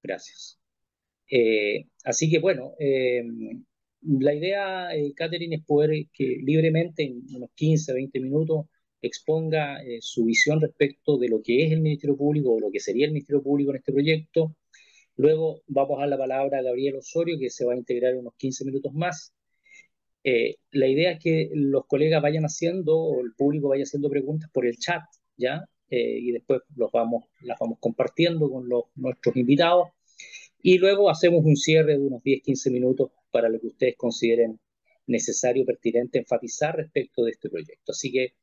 Gracias. Así que bueno, la idea, Catherine, es poder que libremente en unos 15, 20 minutos exponga su visión respecto de lo que es el Ministerio Público o lo que sería el Ministerio Público en este proyecto. Luego vamos a dar la palabra a Gabriel Osorio, que se va a integrar en unos 15 minutos más. La idea es que los colegas vayan haciendo, o el público vaya haciendo preguntas por el chat, ¿ya? Y después las vamos compartiendo con nuestros invitados. Y luego hacemos un cierre de unos 10, 15 minutos para lo que ustedes consideren necesario, pertinente, enfatizar respecto de este proyecto. Así que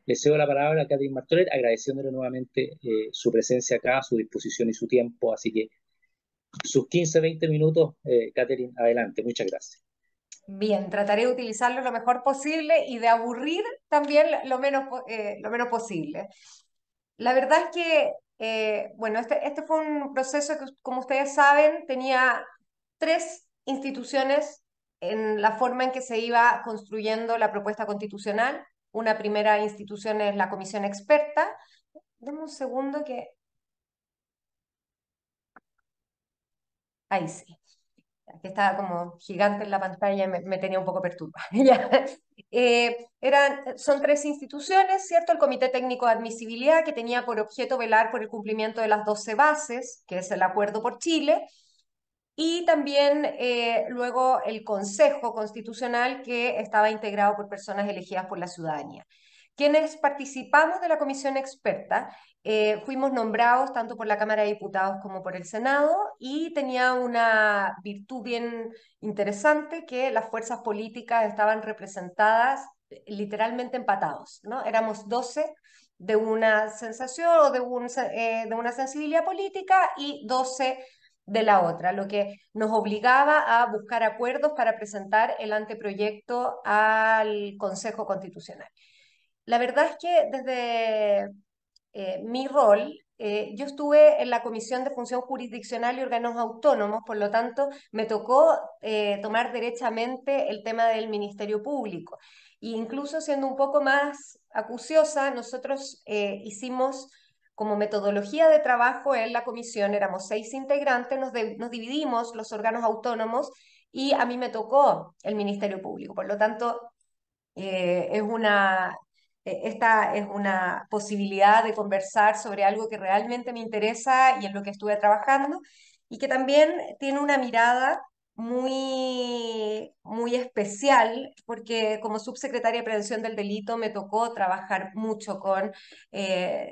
le cedo la palabra a Catherine Martorell, agradeciéndole nuevamente su presencia acá, su disposición y su tiempo. Así que sus 15, 20 minutos, Catherine, adelante. Muchas gracias. Bien, trataré de utilizarlo lo mejor posible y de aburrir también lo menos posible. La verdad es que, bueno, este fue un proceso que, como ustedes saben, tenía tres instituciones en la forma en que se iba construyendo la propuesta constitucional. Una primera institución es la comisión experta. Dame un segundo que... Ahí sí. Que estaba como gigante en la pantalla y me tenía un poco perturbada. Ya. Son tres instituciones, ¿cierto? El Comité Técnico de Admisibilidad, que tenía por objeto velar por el cumplimiento de las 12 bases, que es el Acuerdo por Chile, y también luego el Consejo Constitucional, que estaba integrado por personas elegidas por la ciudadanía. Quienes participamos de la comisión experta fuimos nombrados tanto por la Cámara de Diputados como por el Senado y tenía una virtud bien interesante que las fuerzas políticas estaban representadas literalmente empatados, ¿no? Éramos 12 de una sensación o de una sensibilidad política y 12 de la otra, lo que nos obligaba a buscar acuerdos para presentar el anteproyecto al Consejo Constitucional. La verdad es que desde mi rol, yo estuve en la Comisión de Función Jurisdiccional y Órganos Autónomos, por lo tanto, me tocó tomar derechamente el tema del Ministerio Público. E incluso siendo un poco más acuciosa, nosotros hicimos como metodología de trabajo en la comisión, éramos 6 integrantes, nos dividimos los órganos autónomos y a mí me tocó el Ministerio Público. Por lo tanto, esta es una posibilidad de conversar sobre algo que realmente me interesa y en lo que estuve trabajando, y que también tiene una mirada muy especial, porque como subsecretaria de Prevención del Delito me tocó trabajar mucho con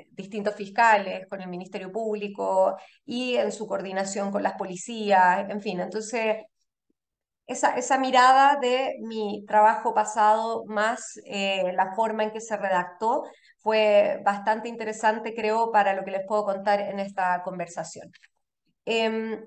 distintos fiscales, con el Ministerio Público y en su coordinación con las policías, en fin, entonces esa mirada de mi trabajo pasado más la forma en que se redactó fue bastante interesante, creo, para lo que les puedo contar en esta conversación. Em,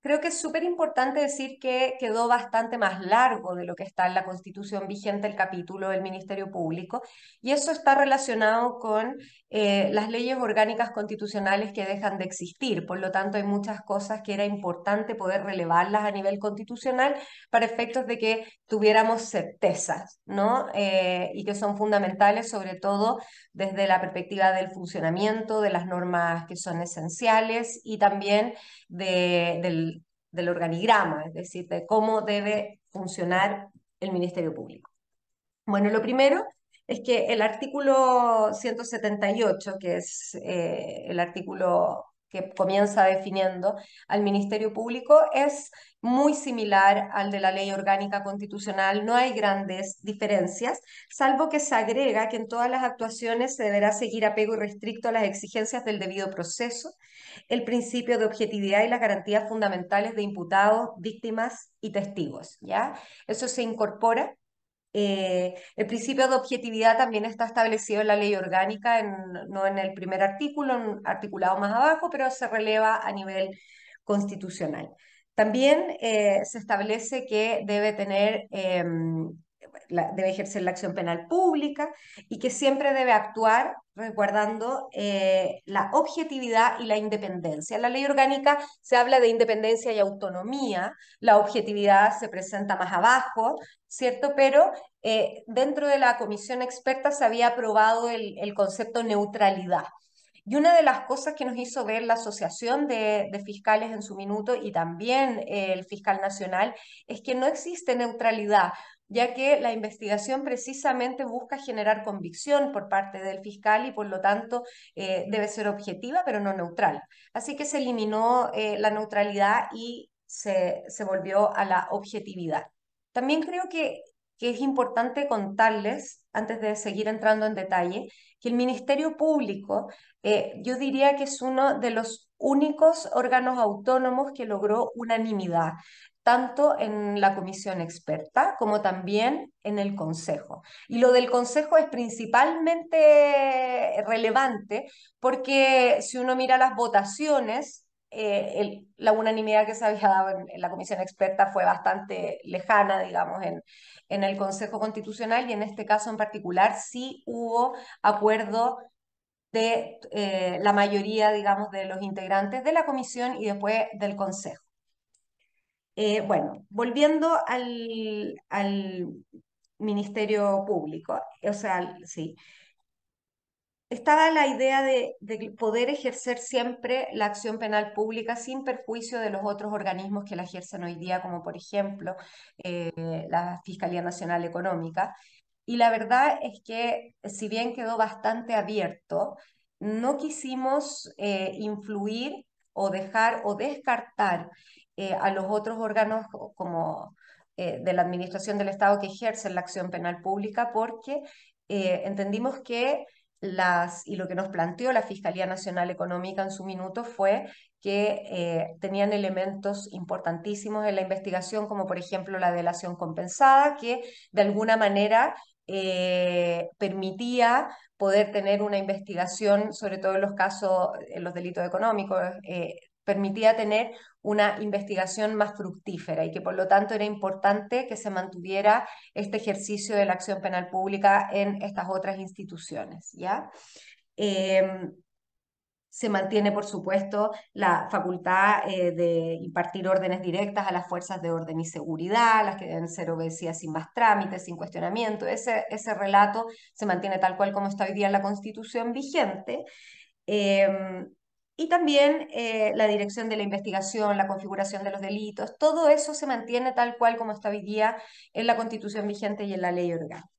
Creo que es súper importante decir que quedó bastante más largo de lo que está en la Constitución vigente el capítulo del Ministerio Público, y eso está relacionado con las leyes orgánicas constitucionales que dejan de existir. Por lo tanto, hay muchas cosas que era importante poder relevarlas a nivel constitucional para efectos de que tuviéramos certezas, ¿no? Y que son fundamentales, sobre todo desde la perspectiva del funcionamiento, de las normas que son esenciales y también del organigrama, es decir, de cómo debe funcionar el Ministerio Público. Bueno, lo primero es que el artículo 178, que es el artículo que comienza definiendo al Ministerio Público, es muy similar al de la Ley Orgánica Constitucional. No hay grandes diferencias, salvo que se agrega que en todas las actuaciones se deberá seguir apego irrestricto a las exigencias del debido proceso, el principio de objetividad y las garantías fundamentales de imputados, víctimas y testigos, ¿ya? Eso se incorpora. El principio de objetividad también está establecido en la ley orgánica, no en el primer artículo, un articulado más abajo, pero se releva a nivel constitucional. También se establece que debe ejercer la acción penal pública y que siempre debe actuar resguardando la objetividad y la independencia. En la ley orgánica se habla de independencia y autonomía, la objetividad se presenta más abajo, ¿cierto? Pero dentro de la comisión experta se había aprobado el concepto neutralidad. Y una de las cosas que nos hizo ver la Asociación de Fiscales en su minuto y también el fiscal nacional es que no existe neutralidad, ya que la investigación precisamente busca generar convicción por parte del fiscal y por lo tanto debe ser objetiva pero no neutral. Así que se eliminó la neutralidad y se volvió a la objetividad. También creo que es importante contarles, antes de seguir entrando en detalle, que el Ministerio Público, yo diría que es uno de los únicos órganos autónomos que logró unanimidad, tanto en la comisión experta como también en el Consejo. Y lo del Consejo es principalmente relevante porque si uno mira las votaciones, la unanimidad que se había dado en la comisión experta fue bastante lejana, digamos, en el Consejo Constitucional y en este caso en particular sí hubo acuerdo de la mayoría, digamos, de los integrantes de la comisión y después del Consejo. Bueno, volviendo al Ministerio Público, o sea, sí, estaba la idea de poder ejercer siempre la acción penal pública sin perjuicio de los otros organismos que la ejercen hoy día, como por ejemplo la Fiscalía Nacional Económica. Y la verdad es que si bien quedó bastante abierto, no quisimos influir o dejar o descartar a los otros órganos como de la Administración del Estado que ejercen la acción penal pública porque entendimos que y lo que nos planteó la Fiscalía Nacional Económica en su minuto fue que tenían elementos importantísimos en la investigación, como por ejemplo la delación compensada, que de alguna manera permitía poder tener una investigación, sobre todo en los casos, en los delitos económicos, permitía tener una investigación más fructífera y que por lo tanto era importante que se mantuviera este ejercicio de la acción penal pública en estas otras instituciones, ¿ya? Eh, Se mantiene, por supuesto, la facultad de impartir órdenes directas a las fuerzas de orden y seguridad, las que deben ser obedecidas sin más trámites, sin cuestionamiento. Ese relato se mantiene tal cual como está hoy día en la Constitución vigente. Eh, y también la dirección de la investigación, la configuración de los delitos, todo eso se mantiene tal cual como está hoy día en la Constitución vigente y en la ley orgánica.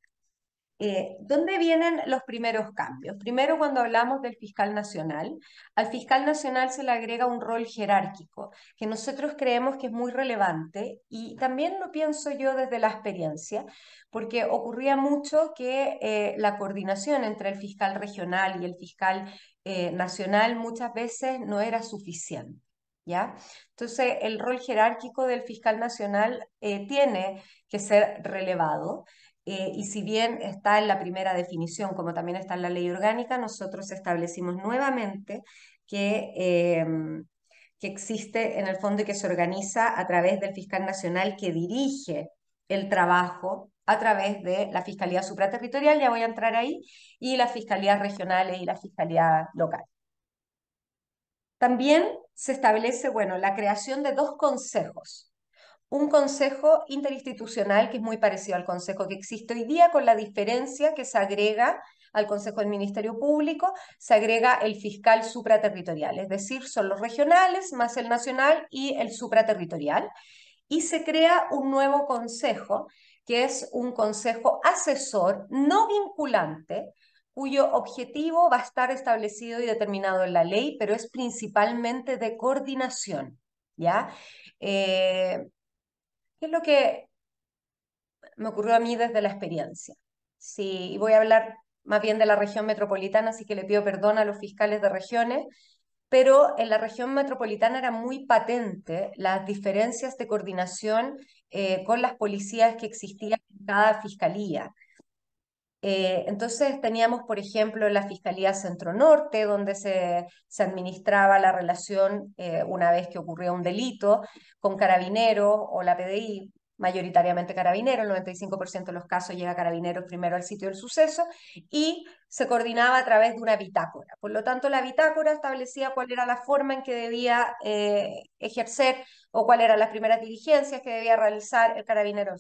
¿Dónde vienen los primeros cambios? Primero, cuando hablamos del fiscal nacional, al fiscal nacional se le agrega un rol jerárquico que nosotros creemos que es muy relevante y también lo pienso yo desde la experiencia, porque ocurría mucho que la coordinación entre el fiscal regional y el fiscal nacional muchas veces no era suficiente. ¿Ya? Entonces, el rol jerárquico del fiscal nacional tiene que ser relevado. Y si bien está en la primera definición, como también está en la ley orgánica, nosotros establecimos nuevamente que existe en el fondo y que se organiza a través del fiscal nacional que dirige el trabajo a través de la Fiscalía Supraterritorial, ya voy a entrar ahí, y las fiscalías regionales y la fiscalía local. También se establece, bueno, la creación de dos consejos, un consejo interinstitucional que es muy parecido al consejo que existe hoy día, con la diferencia que se agrega al consejo del Ministerio Público, se agrega el fiscal supraterritorial, es decir, son los regionales más el nacional y el supraterritorial, y se crea un nuevo consejo, que es un consejo asesor no vinculante, cuyo objetivo va a estar establecido y determinado en la ley, pero es principalmente de coordinación, ¿ya? Eh, ¿Qué es lo que me ocurrió a mí desde la experiencia? Sí, y voy a hablar más bien de la región metropolitana, así que le pido perdón a los fiscales de regiones, pero en la región metropolitana era muy patente las diferencias de coordinación con las policías que existían en cada fiscalía. Entonces teníamos, por ejemplo, la Fiscalía Centro Norte, donde se administraba la relación una vez que ocurría un delito con Carabineros o la PDI, mayoritariamente Carabineros, el 95% de los casos llega Carabineros primero al sitio del suceso, y se coordinaba a través de una bitácora. Por lo tanto, la bitácora establecía cuál era la forma en que debía ejercer o cuáles eran las primeras diligencias que debía realizar el Carabinero.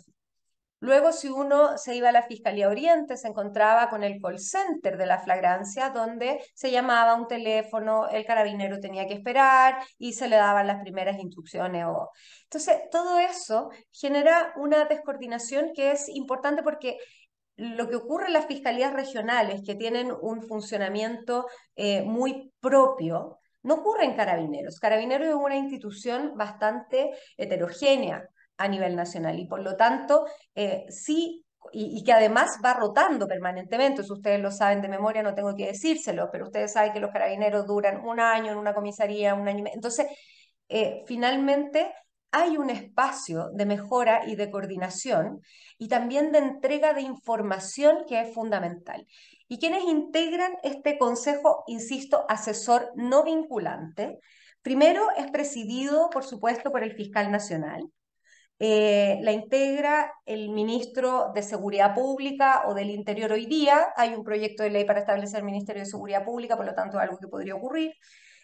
Luego, si uno se iba a la Fiscalía Oriente, se encontraba con el call center de la flagrancia, donde se llamaba un teléfono, el carabinero tenía que esperar y se le daban las primeras instrucciones. Entonces, todo eso genera una descoordinación que es importante porque lo que ocurre en las fiscalías regionales, que tienen un funcionamiento muy propio, no ocurre en Carabineros. Carabineros es una institución bastante heterogénea a nivel nacional y por lo tanto sí, y que además va rotando permanentemente. Si ustedes lo saben de memoria, no tengo que decírselo, pero ustedes saben que los carabineros duran un año en una comisaría, un año y medio. Entonces, finalmente hay un espacio de mejora y de coordinación y también de entrega de información que es fundamental. ¿Y quienes integran este consejo, insisto, asesor no vinculante? Primero es presidido, por supuesto, por el fiscal nacional. La integra el ministro de Seguridad Pública o del Interior hoy día. Hay un proyecto de ley para establecer el Ministerio de Seguridad Pública, por lo tanto, algo que podría ocurrir.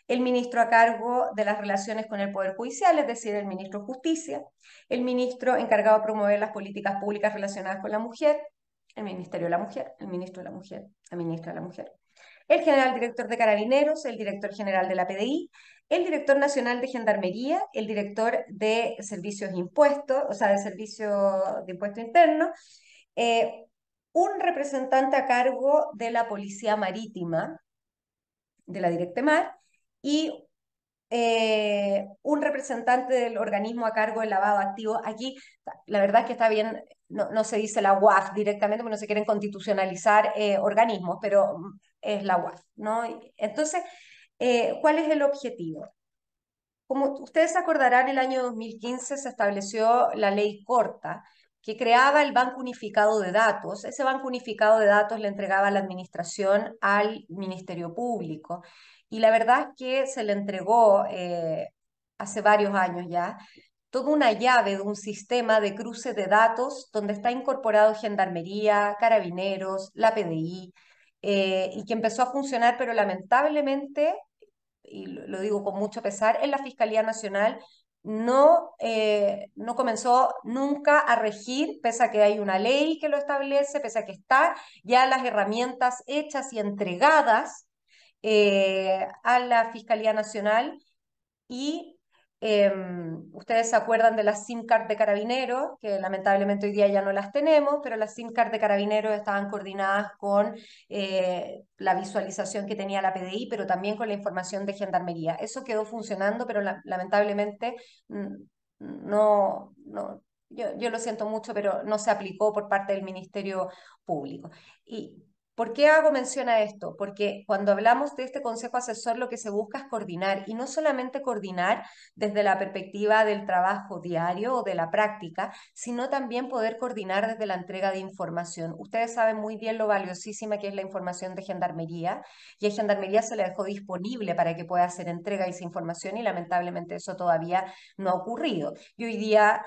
El ministro a cargo de las relaciones con el Poder Judicial, es decir, el ministro de Justicia. El ministro encargado de promover las políticas públicas relacionadas con la mujer, el Ministerio de la Mujer, el ministro de la Mujer, la ministra de la Mujer. El general director de Carabineros, el director general de la PDI, el director nacional de Gendarmería, el director de Servicios Impuestos, o sea, de Servicio de Impuesto Interno, eh, un representante a cargo de la Policía Marítima, de la Directemar, y un representante del organismo a cargo del lavado de activos. Aquí, la verdad es que está bien, no se dice la UAF directamente, porque no se quieren constitucionalizar organismos, pero es la UAF, ¿no? Entonces, ¿cuál es el objetivo? Como ustedes se acordarán, el año 2015 se estableció la ley corta que creaba el Banco Unificado de Datos. Ese Banco Unificado de Datos le entregaba la administración al Ministerio Público. Y la verdad es que se le entregó hace varios años ya toda una llave de un sistema de cruce de datos donde está incorporado Gendarmería, Carabineros, la PDI, y que empezó a funcionar, pero lamentablemente y lo digo con mucho pesar, en la Fiscalía Nacional no comenzó nunca a regir, pese a que hay una ley que lo establece, pese a que está ya las herramientas hechas y entregadas a la Fiscalía Nacional y ustedes se acuerdan de las SIM card de Carabineros, que lamentablemente hoy día ya no las tenemos, pero las SIM card de Carabineros estaban coordinadas con la visualización que tenía la PDI, pero también con la información de Gendarmería. Eso quedó funcionando, pero lamentablemente mm, no, yo lo siento mucho, pero no se aplicó por parte del Ministerio Público. Y ¿por qué hago mención a esto? Porque cuando hablamos de este consejo asesor, lo que se busca es coordinar, y no solamente coordinar desde la perspectiva del trabajo diario o de la práctica, sino también poder coordinar desde la entrega de información. Ustedes saben muy bien lo valiosísima que es la información de Gendarmería, y a Gendarmería se le dejó disponible para que pueda hacer entrega de esa información, y lamentablemente eso todavía no ha ocurrido. Y hoy día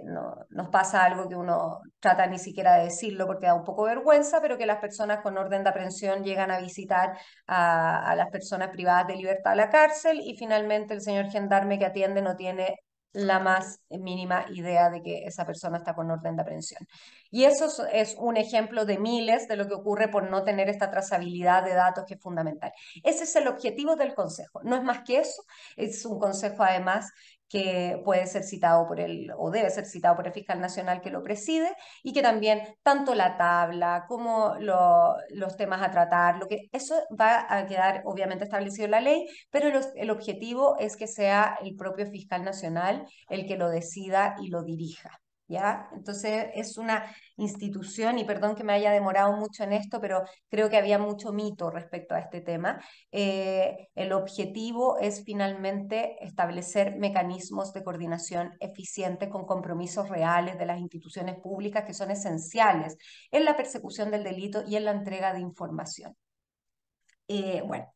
nos pasa algo que uno trata ni siquiera de decirlo porque da un poco de vergüenza, pero que las personas con orden de aprehensión llegan a visitar a las personas privadas de libertad a la cárcel y finalmente el señor gendarme que atiende no tiene la más mínima idea de que esa persona está con orden de aprehensión. Y eso es un ejemplo de miles de lo que ocurre por no tener esta trazabilidad de datos que es fundamental. Ese es el objetivo del Consejo. No es más que eso, es un consejo además que puede ser citado por el, o debe ser citado por el fiscal nacional que lo preside, y que también tanto la tabla como los temas a tratar, lo que, eso va a quedar obviamente establecido en la ley, pero el objetivo es que sea el propio fiscal nacional el que lo decida y lo dirija. ¿Ya? Entonces es una institución, y perdón que me haya demorado mucho en esto, pero creo que había mucho mito respecto a este tema. El objetivo es finalmente establecer mecanismos de coordinación eficientes con compromisos reales de las instituciones públicas que son esenciales en la persecución del delito y en la entrega de información. Bueno,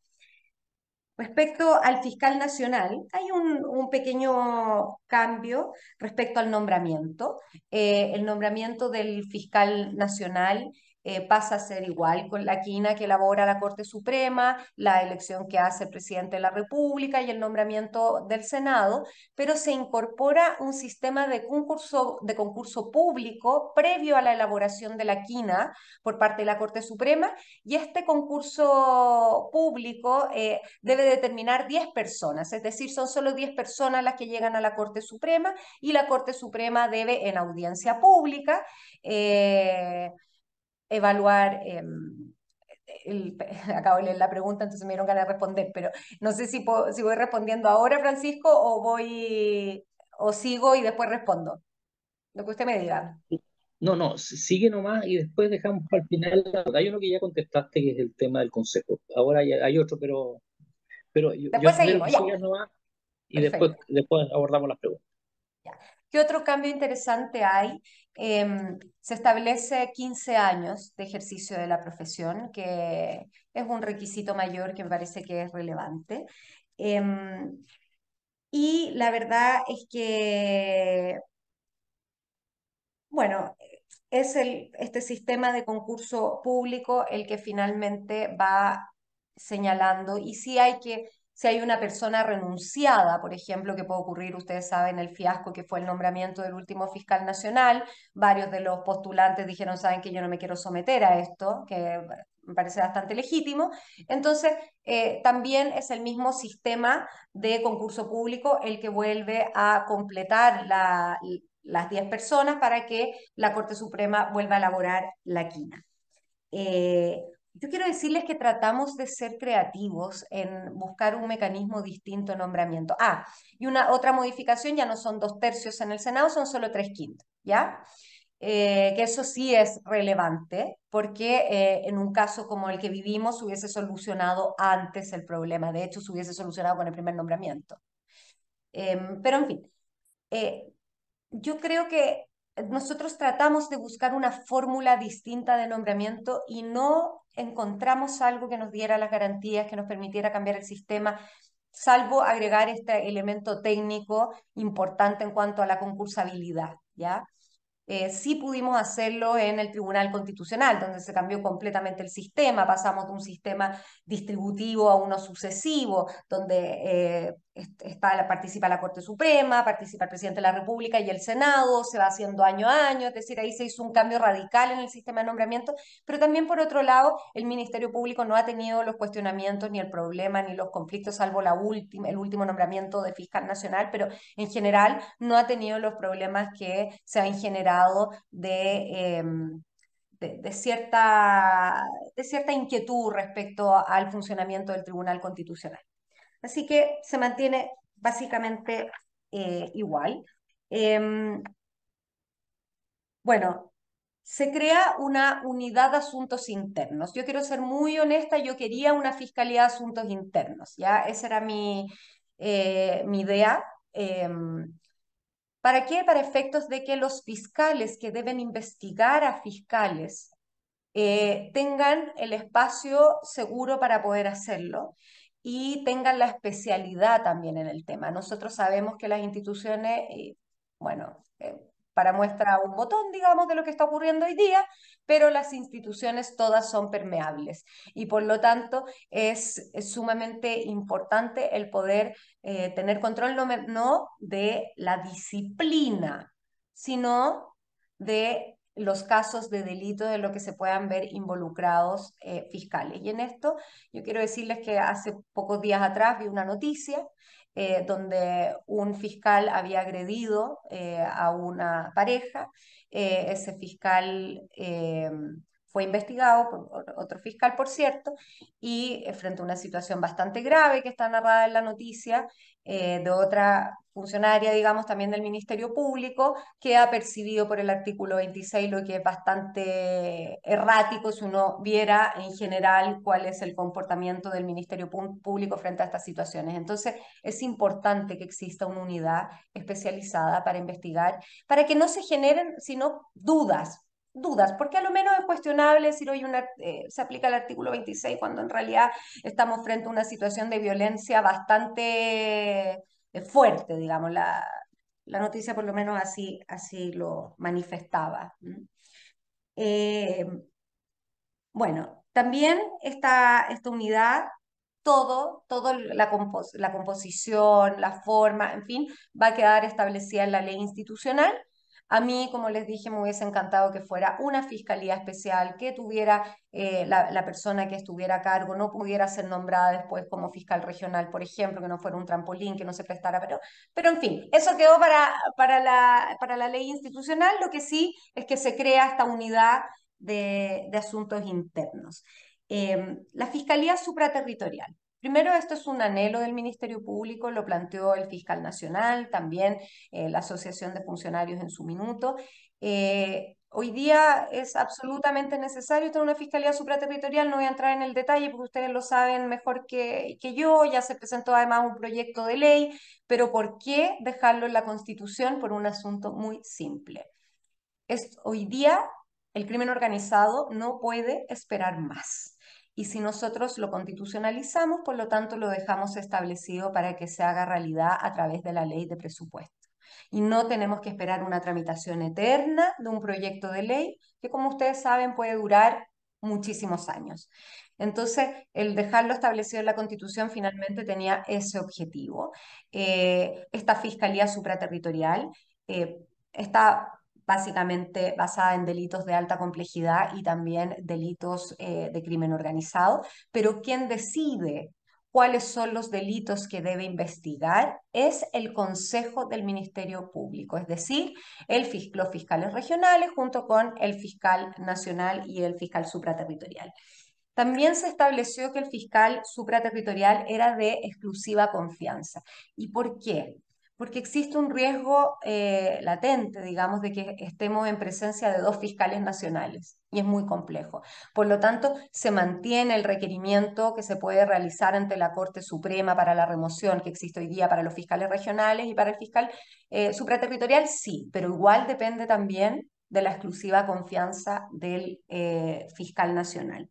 respecto al fiscal nacional, hay un pequeño cambio respecto al nombramiento. El nombramiento del fiscal nacional pasa a ser igual con la quina que elabora la Corte Suprema, la elección que hace el presidente de la República y el nombramiento del Senado, pero se incorpora un sistema de concurso público previo a la elaboración de la quina por parte de la Corte Suprema, y este concurso público debe determinar 10 personas, es decir, son solo 10 personas las que llegan a la Corte Suprema, y la Corte Suprema debe en audiencia pública evaluar, acabo de leer la pregunta, entonces me dieron ganas de responder, pero no sé si voy respondiendo ahora, Francisco, o sigo y después respondo, lo que usted me diga. No, no, sigue nomás y después dejamos para el final. Hay uno que ya contestaste, que es el tema del consejo. Ahora hay otro, pero yo Después sugiero que seguimos, ya, sigas nomás y perfecto. después abordamos las preguntas. Ya. ¿Qué otro cambio interesante hay? Se establece 15 años de ejercicio de la profesión, que es un requisito mayor que me parece que es relevante. Em, y la verdad es que, bueno, es este sistema de concurso público el que finalmente va señalando, y si hay una persona renunciada, por ejemplo, que puede ocurrir, ustedes saben, el fiasco que fue el nombramiento del último fiscal nacional, varios de los postulantes dijeron, saben que yo no me quiero someter a esto, que me parece bastante legítimo. Entonces, también es el mismo sistema de concurso público el que vuelve a completar las 10 personas para que la Corte Suprema vuelva a elaborar la quina. Eh, yo quiero decirles que tratamos de ser creativos en buscar un mecanismo distinto de nombramiento. Ah, y una otra modificación, ya no son 2/3 en el Senado, son solo 3/5, ¿ya? Que eso sí es relevante, porque en un caso como el que vivimos se hubiese solucionado antes el problema, de hecho se hubiese solucionado con el primer nombramiento. Pero en fin, eh, yo creo que nosotros tratamos de buscar una fórmula distinta de nombramiento y no encontramos algo que nos diera las garantías, que nos permitiera cambiar el sistema, salvo agregar este elemento técnico importante en cuanto a la concursabilidad, ¿ya? Sí pudimos hacerlo en el Tribunal Constitucional, donde se cambió completamente el sistema, pasamos de un sistema distributivo a uno sucesivo, donde participa la Corte Suprema, participa el presidente de la República y el Senado, se va haciendo año a año, es decir, ahí se hizo un cambio radical en el sistema de nombramiento, pero también por otro lado, el Ministerio Público no ha tenido los cuestionamientos, ni el problema, ni los conflictos, salvo el último nombramiento de fiscal nacional, pero en general no ha tenido los problemas que se han generado de cierta inquietud respecto al funcionamiento del Tribunal Constitucional. Así que se mantiene básicamente igual. Eh, bueno, se crea una unidad de asuntos internos. Yo quiero ser muy honesta, yo quería una fiscalía de asuntos internos, ¿ya? Esa era mi idea. ¿Para qué? Para efectos de que los fiscales que deben investigar a fiscales tengan el espacio seguro para poder hacerlo y tengan la especialidad también en el tema. Nosotros sabemos que las instituciones, bueno, para muestra un botón, digamos, de lo que está ocurriendo hoy día, pero las instituciones todas son permeables y por lo tanto es sumamente importante el poder tener control no de la disciplina, sino de los casos de delito de lo que se puedan ver involucrados fiscales. Y en esto yo quiero decirles que hace pocos días atrás vi una noticia donde un fiscal había agredido a una pareja. Ese fiscal fue investigado por otro fiscal, por cierto, y frente a una situación bastante grave que está narrada en la noticia, de otra funcionaria, digamos, también del Ministerio Público, que ha percibido por el artículo 26 lo que es bastante errático si uno viera en general cuál es el comportamiento del Ministerio Público frente a estas situaciones. Entonces, es importante que exista una unidad especializada para investigar, para que no se generen sino dudas, porque a lo menos es cuestionable decir hoy se aplica el artículo 26 cuando en realidad estamos frente a una situación de violencia bastante fuerte, digamos, la noticia por lo menos así lo manifestaba. ¿Mm? Bueno, también esta unidad, todo la composición, la forma, en fin, va a quedar establecida en la ley institucional. A mí, como les dije, me hubiese encantado que fuera una fiscalía especial, que tuviera la persona que estuviera a cargo, no pudiera ser nombrada después como fiscal regional, por ejemplo, que no fuera un trampolín, que no se prestara, pero en fin, eso quedó para la ley institucional. Lo que sí es que se crea esta unidad de asuntos internos. La Fiscalía Supraterritorial. Primero, esto es un anhelo del Ministerio Público, lo planteó el fiscal nacional, también la Asociación de Funcionarios en su minuto. Hoy día es absolutamente necesario tener una fiscalía supraterritorial, no voy a entrar en el detalle porque ustedes lo saben mejor que yo, ya se presentó además un proyecto de ley, pero ¿por qué dejarlo en la Constitución? Por un asunto muy simple. Hoy día el crimen organizado no puede esperar más. Y si nosotros lo constitucionalizamos, por lo tanto lo dejamos establecido para que se haga realidad a través de la ley de presupuesto. Y no tenemos que esperar una tramitación eterna de un proyecto de ley que, como ustedes saben, puede durar muchísimos años. Entonces, el dejarlo establecido en la Constitución finalmente tenía ese objetivo. Esta Fiscalía Supraterritorial eh, está básicamente basada en delitos de alta complejidad y también delitos de crimen organizado, pero quien decide cuáles son los delitos que debe investigar es el Consejo del Ministerio Público, es decir, los fiscales regionales junto con el fiscal nacional y el fiscal supraterritorial. También se estableció que el fiscal supraterritorial era de exclusiva confianza. ¿Y por qué? Porque existe un riesgo latente, digamos, de que estemos en presencia de dos fiscales nacionales y es muy complejo. Por lo tanto, se mantiene el requerimiento que se puede realizar ante la Corte Suprema para la remoción que existe hoy día para los fiscales regionales y para el fiscal supraterritorial, sí, pero igual depende también de la exclusiva confianza del fiscal nacional.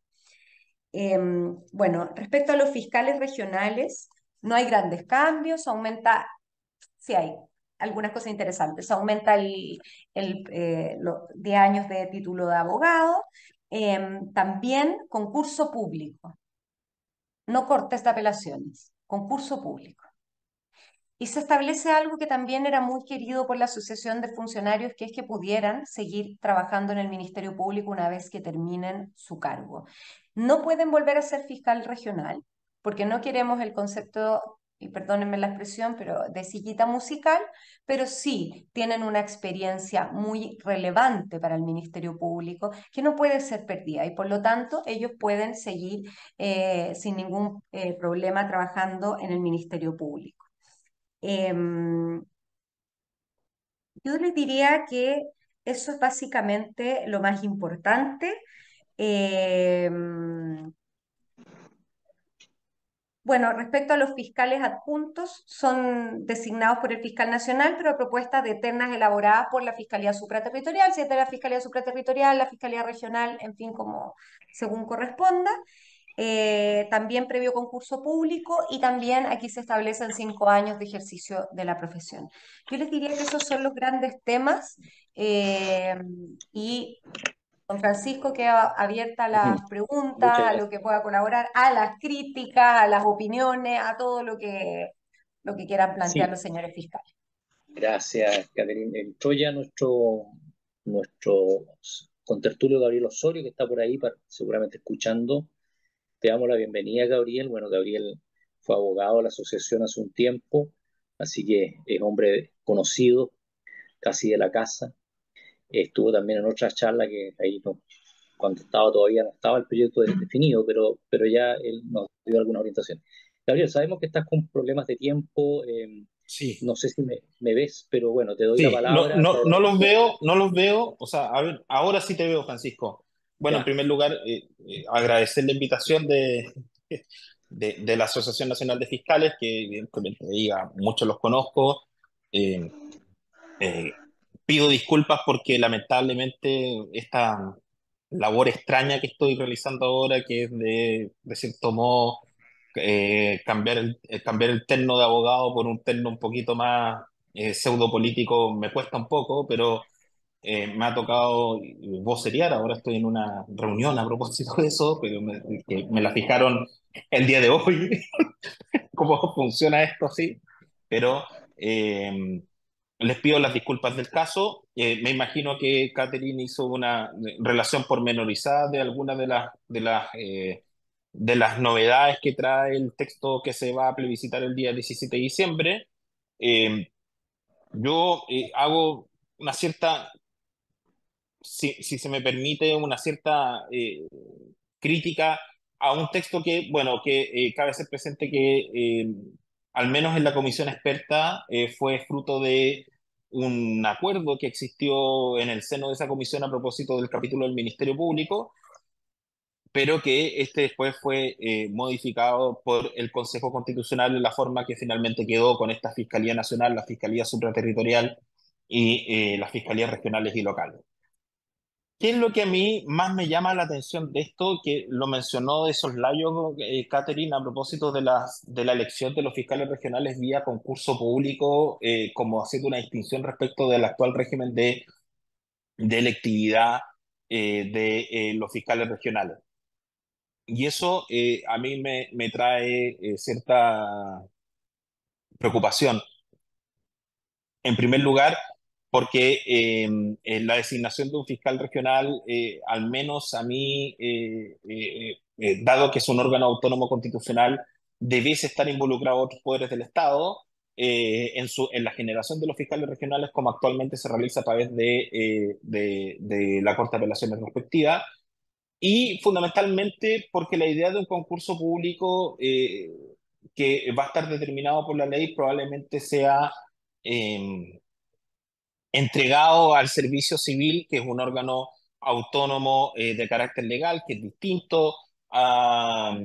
Bueno, respecto a los fiscales regionales, no hay grandes cambios, aumenta, sí hay algunas cosas interesantes, aumenta los 10 años de título de abogado, también concurso público, no cortes de apelaciones, concurso público. Y se establece algo que también era muy querido por la Asociación de Funcionarios, que es que pudieran seguir trabajando en el Ministerio Público una vez que terminen su cargo. No pueden volver a ser fiscal regional, porque no queremos el concepto, y perdónenme la expresión, pero de sillita musical, pero sí tienen una experiencia muy relevante para el Ministerio Público que no puede ser perdida y por lo tanto ellos pueden seguir sin ningún problema trabajando en el Ministerio Público. Em, yo les diría que eso es básicamente lo más importante. Em, bueno, respecto a los fiscales adjuntos, son designados por el fiscal nacional, pero a propuesta de ternas elaboradas por la Fiscalía Supraterritorial, si es de la Fiscalía Supraterritorial, la Fiscalía Regional, en fin, como según corresponda. También previo concurso público y también aquí se establecen 5 años de ejercicio de la profesión. Yo les diría que esos son los grandes temas eh, y don Francisco queda abierta a las preguntas, Muchas a lo gracias. que pueda colaborar, a las críticas, a las opiniones, a todo lo que quieran plantear Sí, los señores fiscales. gracias, Catherine. Entró ya nuestro contertulio Gabriel Osorio, que está por ahí, seguramente escuchando. Te damos la bienvenida, Gabriel. Bueno, Gabriel fue abogado de la asociación hace un tiempo, así que es hombre conocido, casi de la casa. Estuvo también en otra charla que ahí no, cuando estaba todavía no estaba el proyecto definido, pero ya él nos dio alguna orientación. Gabriel, sabemos que estás con problemas de tiempo, Sí, no sé si me ves, pero bueno, te doy la sí, no, palabra, te no, no los agradezco. veo, no los veo, o sea, a ver, ahora sí te veo, Francisco. Bueno, en Ya, primer lugar, agradecer la invitación de la Asociación Nacional de Fiscales, que evidentemente diga, muchos los conozco. Eh, eh, Pido disculpas porque lamentablemente esta labor extraña que estoy realizando ahora, que es de cierto modo, cambiar el terno de abogado por un terno un poquito más pseudo político, me cuesta un poco, pero me ha tocado vocerear, ahora estoy en una reunión a propósito de eso, pero que me la fijaron el día de hoy, cómo funciona esto así, pero les pido las disculpas del caso. Me imagino que Catherine hizo una relación pormenorizada de algunas de las novedades que trae el texto que se va a plebiscitar el día 17 de diciembre. Eh, yo hago una cierta, si se me permite, una cierta crítica a un texto que, bueno, que cabe ser presente que al menos en la comisión experta fue fruto de un acuerdo que existió en el seno de esa comisión a propósito del capítulo del Ministerio Público, pero que este después fue modificado por el Consejo Constitucional en la forma que finalmente quedó con esta Fiscalía Nacional, la Fiscalía Supraterritorial y las Fiscalías Regionales y Locales. ¿Qué es lo que a mí más me llama la atención de esto? Que lo mencionó de soslayo Catherine a propósito de la elección de los fiscales regionales vía concurso público, como haciendo una distinción respecto del actual régimen de electividad de los fiscales regionales. Y eso a mí me trae cierta preocupación. En primer lugar, porque la designación de un fiscal regional, al menos a mí, dado que es un órgano autónomo constitucional, debiese estar involucrado otros poderes del Estado en la generación de los fiscales regionales, como actualmente se realiza a través de la Corte de Apelaciones respectiva, y fundamentalmente porque la idea de un concurso público que va a estar determinado por la ley probablemente sea eh, entregado al servicio civil, que es un órgano autónomo de carácter legal, que es distinto a,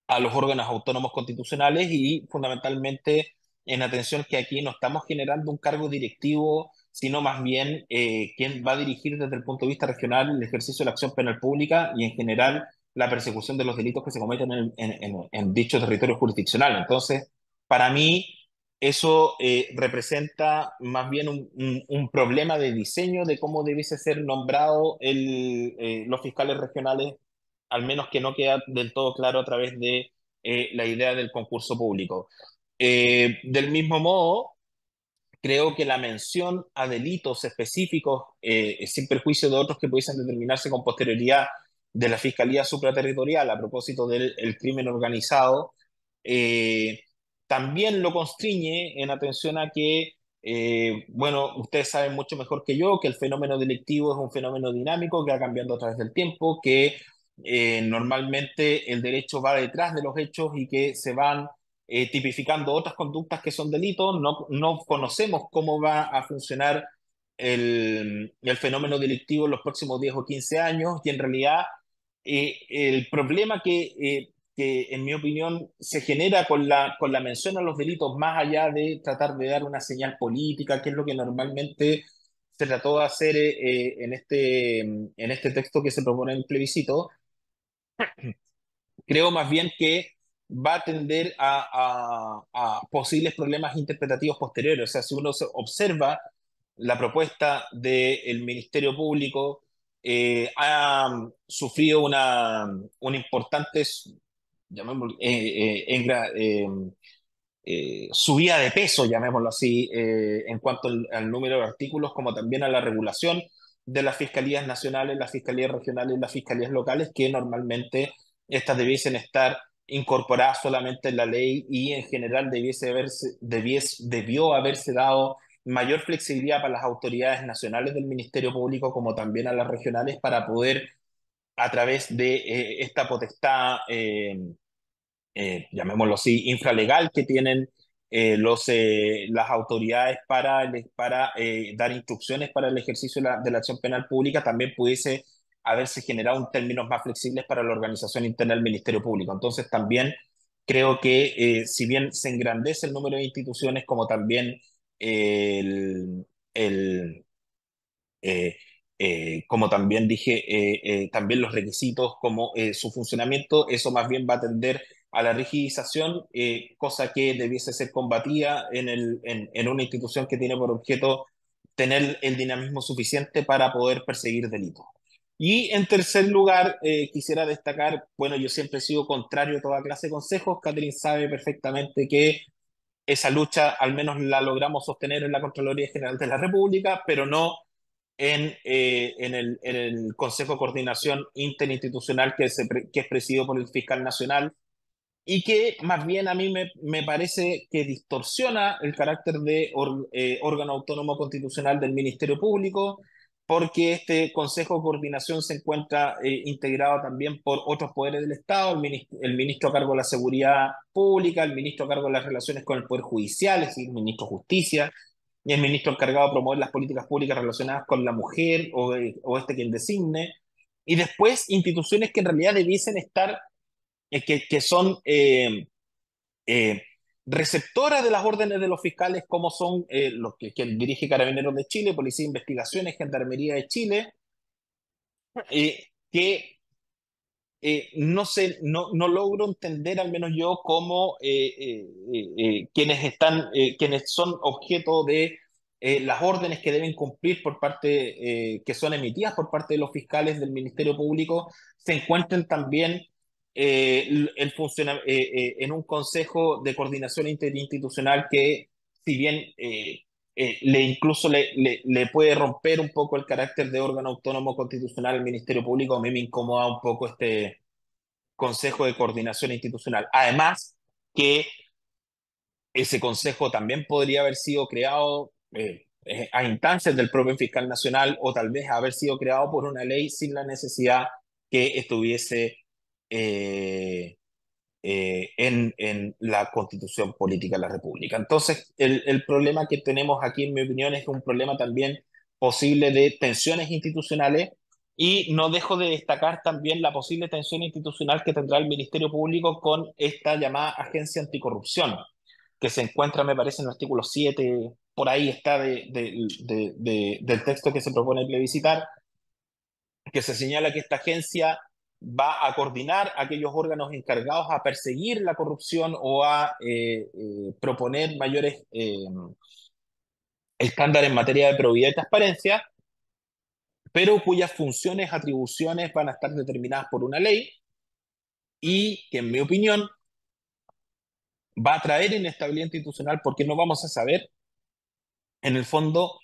a los órganos autónomos constitucionales y fundamentalmente en atención que aquí no estamos generando un cargo directivo, sino más bien quien va a dirigir desde el punto de vista regional el ejercicio de la acción penal pública y en general la persecución de los delitos que se cometen en dicho territorio jurisdiccional. Entonces, para mí, eso representa más bien un problema de diseño de cómo debiese ser nombrado los fiscales regionales, al menos que no queda del todo claro a través de la idea del concurso público. Del mismo modo, creo que la mención a delitos específicos, sin perjuicio de otros que pudiesen determinarse con posterioridad de la Fiscalía Supraterritorial a propósito del el crimen organizado, eh, también lo constriñe en atención a que, bueno, ustedes saben mucho mejor que yo que el fenómeno delictivo es un fenómeno dinámico que va cambiando a través del tiempo, que normalmente el derecho va detrás de los hechos y que se van tipificando otras conductas que son delitos. No conocemos cómo va a funcionar el fenómeno delictivo en los próximos 10 o 15 años y en realidad el problema que en mi opinión se genera con la mención a los delitos, más allá de tratar de dar una señal política, que es lo que normalmente se trató de hacer en este texto que se propone en el plebiscito, creo más bien que va a tender a posibles problemas interpretativos posteriores. O sea, si uno observa la propuesta del Ministerio Público, ha sufrido una importante, llamémoslo, subida de peso, llamémoslo así, en cuanto al número de artículos, como también a la regulación de las fiscalías nacionales, las fiscalías regionales y las fiscalías locales, que normalmente estas debiesen estar incorporadas solamente en la ley y en general debió haberse dado mayor flexibilidad para las autoridades nacionales del Ministerio Público como también a las regionales para poder, a través de esta potestad llamémoslo así, infralegal que tienen las autoridades para dar instrucciones para el ejercicio de la acción penal pública, también pudiese haberse generado en términos más flexibles para la organización interna del Ministerio Público. Entonces también creo que si bien se engrandece el número de instituciones, como también el, eh, como también dije, también los requisitos como su funcionamiento, eso más bien va a tender a la rigidización, cosa que debiese ser combatida en una institución que tiene por objeto tener el dinamismo suficiente para poder perseguir delitos. Y en tercer lugar, quisiera destacar, bueno, yo siempre he sido contrario a toda clase de consejos. Catherine sabe perfectamente que esa lucha al menos la logramos sostener en la Contraloría General de la República, pero no en el Consejo de Coordinación Interinstitucional que es presidido por el Fiscal Nacional, y que más bien a mí me parece que distorsiona el carácter de órgano autónomo constitucional del Ministerio Público, porque este Consejo de Coordinación se encuentra integrado también por otros poderes del Estado, el ministro a cargo de la Seguridad Pública, el ministro a cargo de las relaciones con el Poder Judicial, es decir, el ministro de Justicia, y el ministro encargado de promover las políticas públicas relacionadas con la mujer o este quien designe, y después instituciones que en realidad debiesen estar que son eh, receptoras de las órdenes de los fiscales, como son los que dirige Carabineros de Chile, Policía de Investigaciones, Gendarmería de Chile, que no logro entender, al menos yo, cómo quienes son objeto de las órdenes que deben cumplir por parte, que son emitidas por parte de los fiscales del Ministerio Público, se encuentren también en un consejo de coordinación interinstitucional que, si bien incluso le puede romper un poco el carácter de órgano autónomo constitucional al Ministerio Público, a mí me incomoda un poco este Consejo de Coordinación Institucional. Además, que ese consejo también podría haber sido creado a instancias del propio fiscal nacional, o tal vez haber sido creado por una ley sin la necesidad que estuviese en la Constitución Política de la República. Entonces, el problema que tenemos aquí, en mi opinión, es un problema también posible de tensiones institucionales, y no dejo de destacar también la posible tensión institucional que tendrá el Ministerio Público con esta llamada Agencia Anticorrupción, que se encuentra, me parece, en el artículo 7, por ahí está del texto que se propone plebiscitar, que se señala que esta agencia va a coordinar aquellos órganos encargados a perseguir la corrupción o a proponer mayores estándares en materia de probidad y transparencia, pero cuyas funciones, atribuciones van a estar determinadas por una ley, y que, en mi opinión, va a traer inestabilidad institucional, porque no vamos a saber, en el fondo,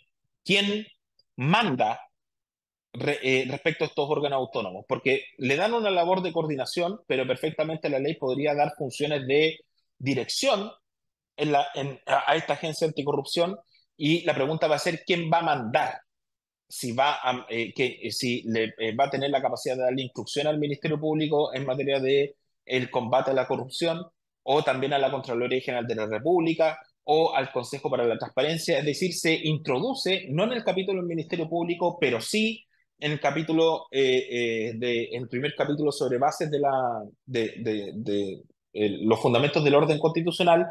quién manda respecto a estos órganos autónomos, porque le dan una labor de coordinación, pero perfectamente la ley podría dar funciones de dirección a esta agencia anticorrupción, y la pregunta va a ser quién va a mandar, si va a tener la capacidad de darle instrucción al Ministerio Público en materia de el combate a la corrupción, o también a la Contraloría General de la República, o al Consejo para la Transparencia. Es decir, se introduce, no en el capítulo del Ministerio Público, pero sí en el capítulo, en el primer capítulo sobre bases de los fundamentos del orden constitucional,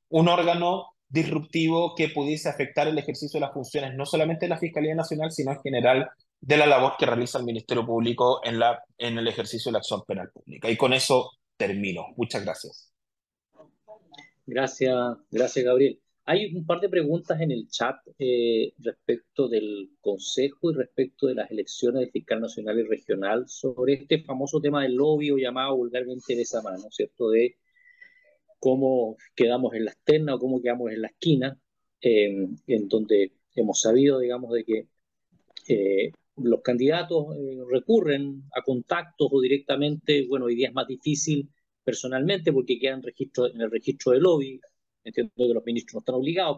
un órgano disruptivo que pudiese afectar el ejercicio de las funciones no solamente de la Fiscalía Nacional, sino en general de la labor que realiza el Ministerio Público en el ejercicio de la acción penal pública. Y con eso termino. Muchas gracias. Gracias, gracias, Gabriel. Hay un par de preguntas en el chat respecto del Consejo y respecto de las elecciones del fiscal nacional y regional sobre este famoso tema del lobby, o llamado vulgarmente de esa mano, ¿cierto? De cómo quedamos en las ternas o cómo quedamos en la esquina, en donde hemos sabido, digamos, de que los candidatos recurren a contactos o directamente. Bueno, hoy día es más difícil personalmente porque quedan en el registro de lobby. Entiendo que los ministros no están obligados,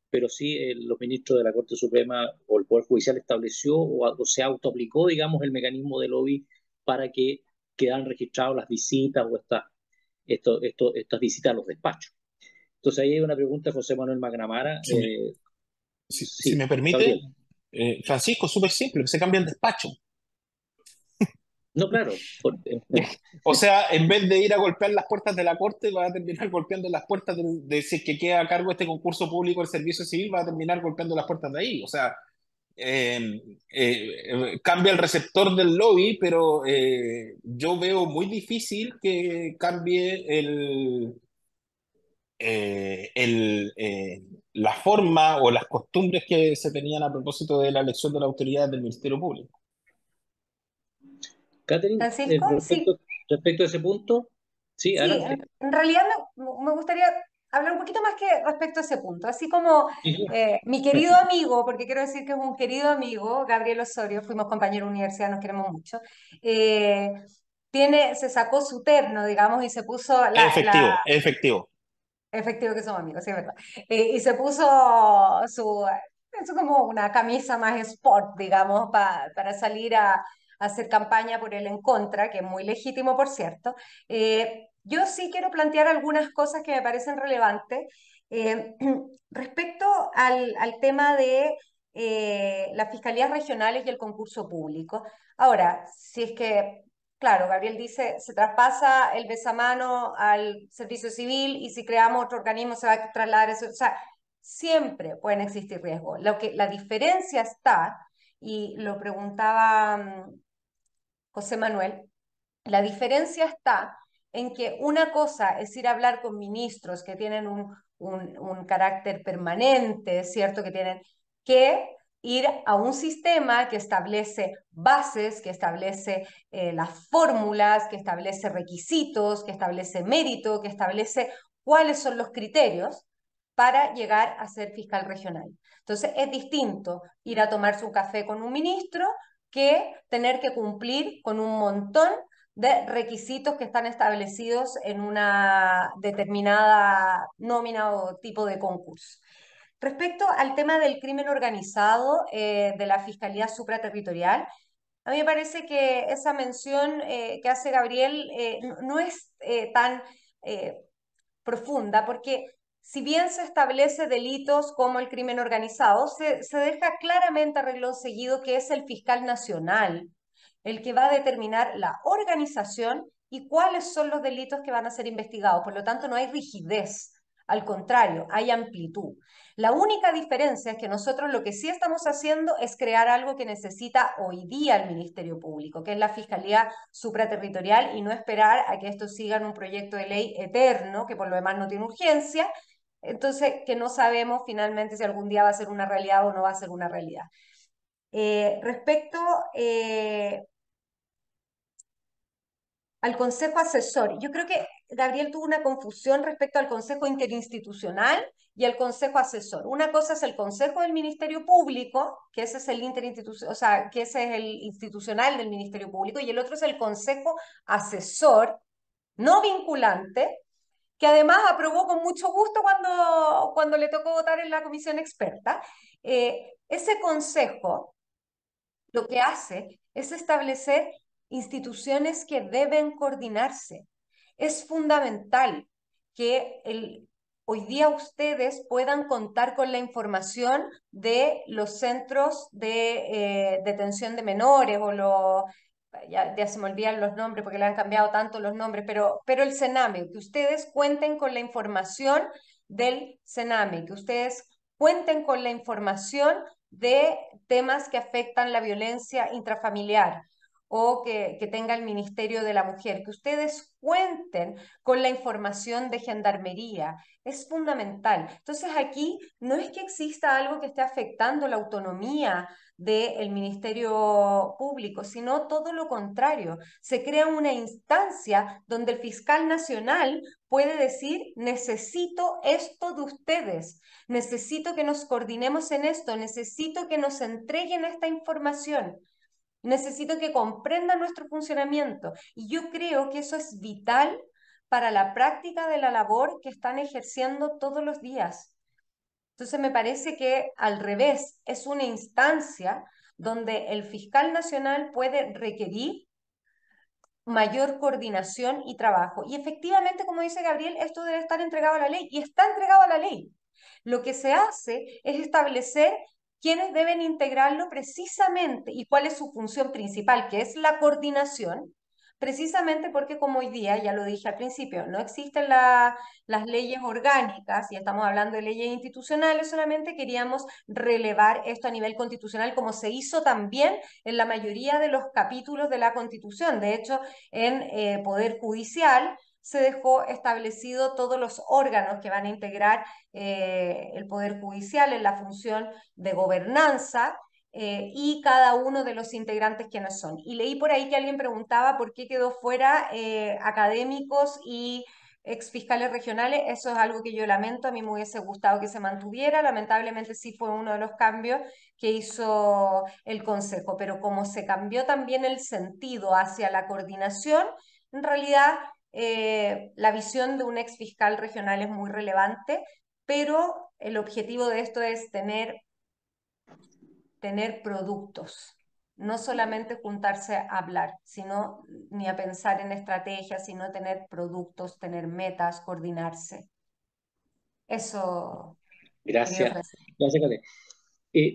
pero sí los ministros de la Corte Suprema o el Poder Judicial estableció o se autoaplicó, digamos, el mecanismo de lobby para que quedan registradas las visitas o estas visitas a los despachos. Entonces ahí hay una pregunta de José Manuel Macnamara. Si me permite, Francisco, súper simple, se cambia el despacho. No, claro. O sea, en vez de ir a golpear las puertas de la Corte, va a terminar golpeando las puertas de si es que queda a cargo este concurso público del servicio civil, va a terminar golpeando las puertas de ahí. O sea, cambia el receptor del lobby, pero yo veo muy difícil que cambie la forma o las costumbres que se tenían a propósito de la elección de la autoridad del Ministerio Público. Catherine, Francisco, sí. respecto a ese punto, sí, Sí, adelante. en realidad me gustaría hablar un poquito más que respecto a ese punto. Así como Sí, sí. mi querido amigo, porque quiero decir que es un querido amigo, Gabriel Osorio, fuimos compañeros de universidad, nos queremos mucho, eh, se sacó su terno, digamos, y se puso Es efectivo. efectivo que somos amigos, sí, es verdad. Y se puso su, es como una camisa más sport, digamos, para salir a hacer campaña por el en contra, que es muy legítimo, por cierto. Yo sí quiero plantear algunas cosas que me parecen relevantes eh, respecto al tema de las fiscalías regionales y el concurso público. Ahora, si es que claro, Gabriel dice, se traspasa el besamano al servicio civil y si creamos otro organismo se va a trasladar eso. O sea, siempre pueden existir riesgos. La diferencia está, y lo preguntaba José Manuel, la diferencia está en que una cosa es ir a hablar con ministros que tienen un carácter permanente, ¿cierto? Que tienen que ir a un sistema que establece bases, que establece las fórmulas, que establece requisitos, que establece mérito, que establece cuáles son los criterios para llegar a ser fiscal regional. Entonces, es distinto ir a tomarse un café con un ministro que tener que cumplir con un montón de requisitos que están establecidos en una determinada nómina o tipo de concurso. Respecto al tema del crimen organizado de la Fiscalía Supraterritorial, a mí me parece que esa mención que hace Gabriel no es tan eh, profunda, porque si bien se establece delitos como el crimen organizado, se deja claramente a renglón seguido que es el fiscal nacional el que va a determinar la organización y cuáles son los delitos que van a ser investigados. Por lo tanto, no hay rigidez, al contrario, hay amplitud. La única diferencia es que nosotros lo que sí estamos haciendo es crear algo que necesita hoy día el Ministerio Público, que es la Fiscalía Supraterritorial, y no esperar a que esto siga en un proyecto de ley eterno, que por lo demás no tiene urgencia, entonces que no sabemos finalmente si algún día va a ser una realidad o no va a ser una realidad. Respecto al consejo asesor. Yo creo que Gabriel tuvo una confusión respecto al consejo interinstitucional y al consejo asesor. Una cosa es el consejo del Ministerio Público, que ese es el interinstitucional, o sea, que ese es el institucional del Ministerio Público, y el otro es el consejo asesor no vinculante, que además aprobó con mucho gusto cuando le tocó votar en la comisión experta. Ese consejo lo que hace es establecer instituciones que deben coordinarse. Es fundamental que hoy día ustedes puedan contar con la información de los centros de detención de menores o ya se me olvidan los nombres porque le han cambiado tanto los nombres, pero el CENAME, que ustedes cuenten con la información del CENAME, que ustedes cuenten con la información de temas que afectan la violencia intrafamiliar o que tenga el Ministerio de la Mujer, que ustedes cuenten con la información de gendarmería, es fundamental. Entonces aquí no es que exista algo que esté afectando la autonomía del Ministerio Público, sino todo lo contrario. Se crea una instancia donde el fiscal nacional puede decir, necesito esto de ustedes, necesito que nos coordinemos en esto, necesito que nos entreguen esta información, necesito que comprendan nuestro funcionamiento. Y yo creo que eso es vital para la práctica de la labor que están ejerciendo todos los días. Entonces me parece que al revés, es una instancia donde el fiscal nacional puede requerir mayor coordinación y trabajo. Y efectivamente, como dice Gabriel, esto debe estar entregado a la ley y está entregado a la ley. Lo que se hace es establecer quiénes deben integrarlo precisamente y cuál es su función principal, que es la coordinación, precisamente porque como hoy día, ya lo dije al principio, no existen las leyes orgánicas y estamos hablando de leyes institucionales, solamente queríamos relevar esto a nivel constitucional como se hizo también en la mayoría de los capítulos de la Constitución. De hecho, en Poder Judicial, se dejó establecido todos los órganos que van a integrar el Poder Judicial en la función de gobernanza, y cada uno de los integrantes quiénes son. Y leí por ahí que alguien preguntaba por qué quedó fuera académicos y exfiscales regionales. Eso es algo que yo lamento, a mí me hubiese gustado que se mantuviera, lamentablemente sí fue uno de los cambios que hizo el Consejo, pero como se cambió también el sentido hacia la coordinación, en realidad la visión de un exfiscal regional es muy relevante, pero el objetivo de esto es tener productos, no solamente juntarse a hablar, sino ni a pensar en estrategias, sino tener productos, tener metas, coordinarse. Eso quería Gracias. ofrecer. Gracias, Kate.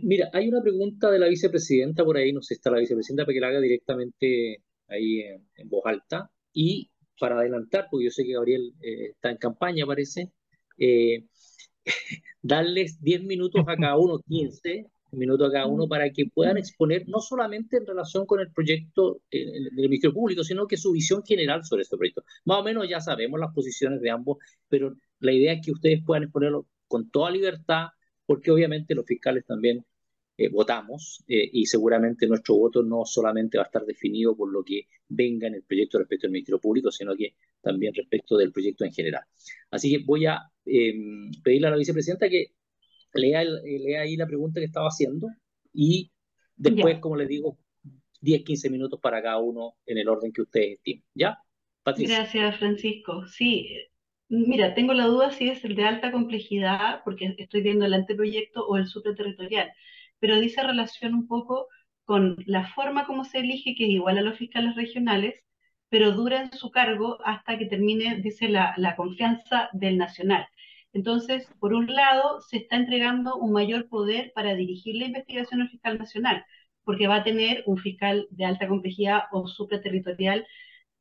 Mira, hay una pregunta de la vicepresidenta por ahí, no sé si está la vicepresidenta, para que la haga directamente ahí en voz alta. Y para adelantar, porque yo sé que Gabriel está en campaña, parece, eh, darles 10 minutos a cada uno, 15 minutos a cada uno, para que puedan exponer no solamente en relación con el proyecto del Ministerio Público, sino que su visión general sobre este proyecto. Más o menos ya sabemos las posiciones de ambos, pero la idea es que ustedes puedan exponerlo con toda libertad, porque obviamente los fiscales también votamos, y seguramente nuestro voto no solamente va a estar definido por lo que venga en el proyecto respecto al Ministerio Público, sino que también respecto del proyecto en general. Así que voy a pedirle a la vicepresidenta que lea ahí la pregunta que estaba haciendo y después, Ya, como les digo, 10, 15 minutos para cada uno en el orden que ustedes estimen. ¿Ya? Patricia. gracias Francisco. Sí, mira, tengo la duda si es el de alta complejidad, porque estoy viendo el anteproyecto o el supraterritorial, pero dice relación un poco con la forma como se elige, que es igual a los fiscales regionales, pero dura en su cargo hasta que termine, dice, la confianza del nacional. Entonces, por un lado, se está entregando un mayor poder para dirigir la investigación al fiscal nacional, porque va a tener un fiscal de alta complejidad o supraterritorial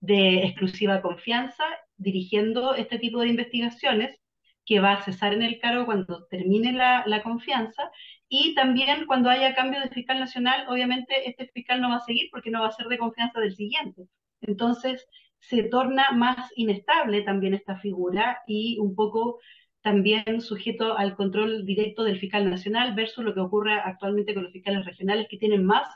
de exclusiva confianza dirigiendo este tipo de investigaciones, que va a cesar en el cargo cuando termine la confianza, y también cuando haya cambio de fiscal nacional, obviamente este fiscal no va a seguir porque no va a ser de confianza del siguiente. Entonces se torna más inestable también esta figura y un poco también sujeto al control directo del fiscal nacional versus lo que ocurre actualmente con los fiscales regionales, que tienen más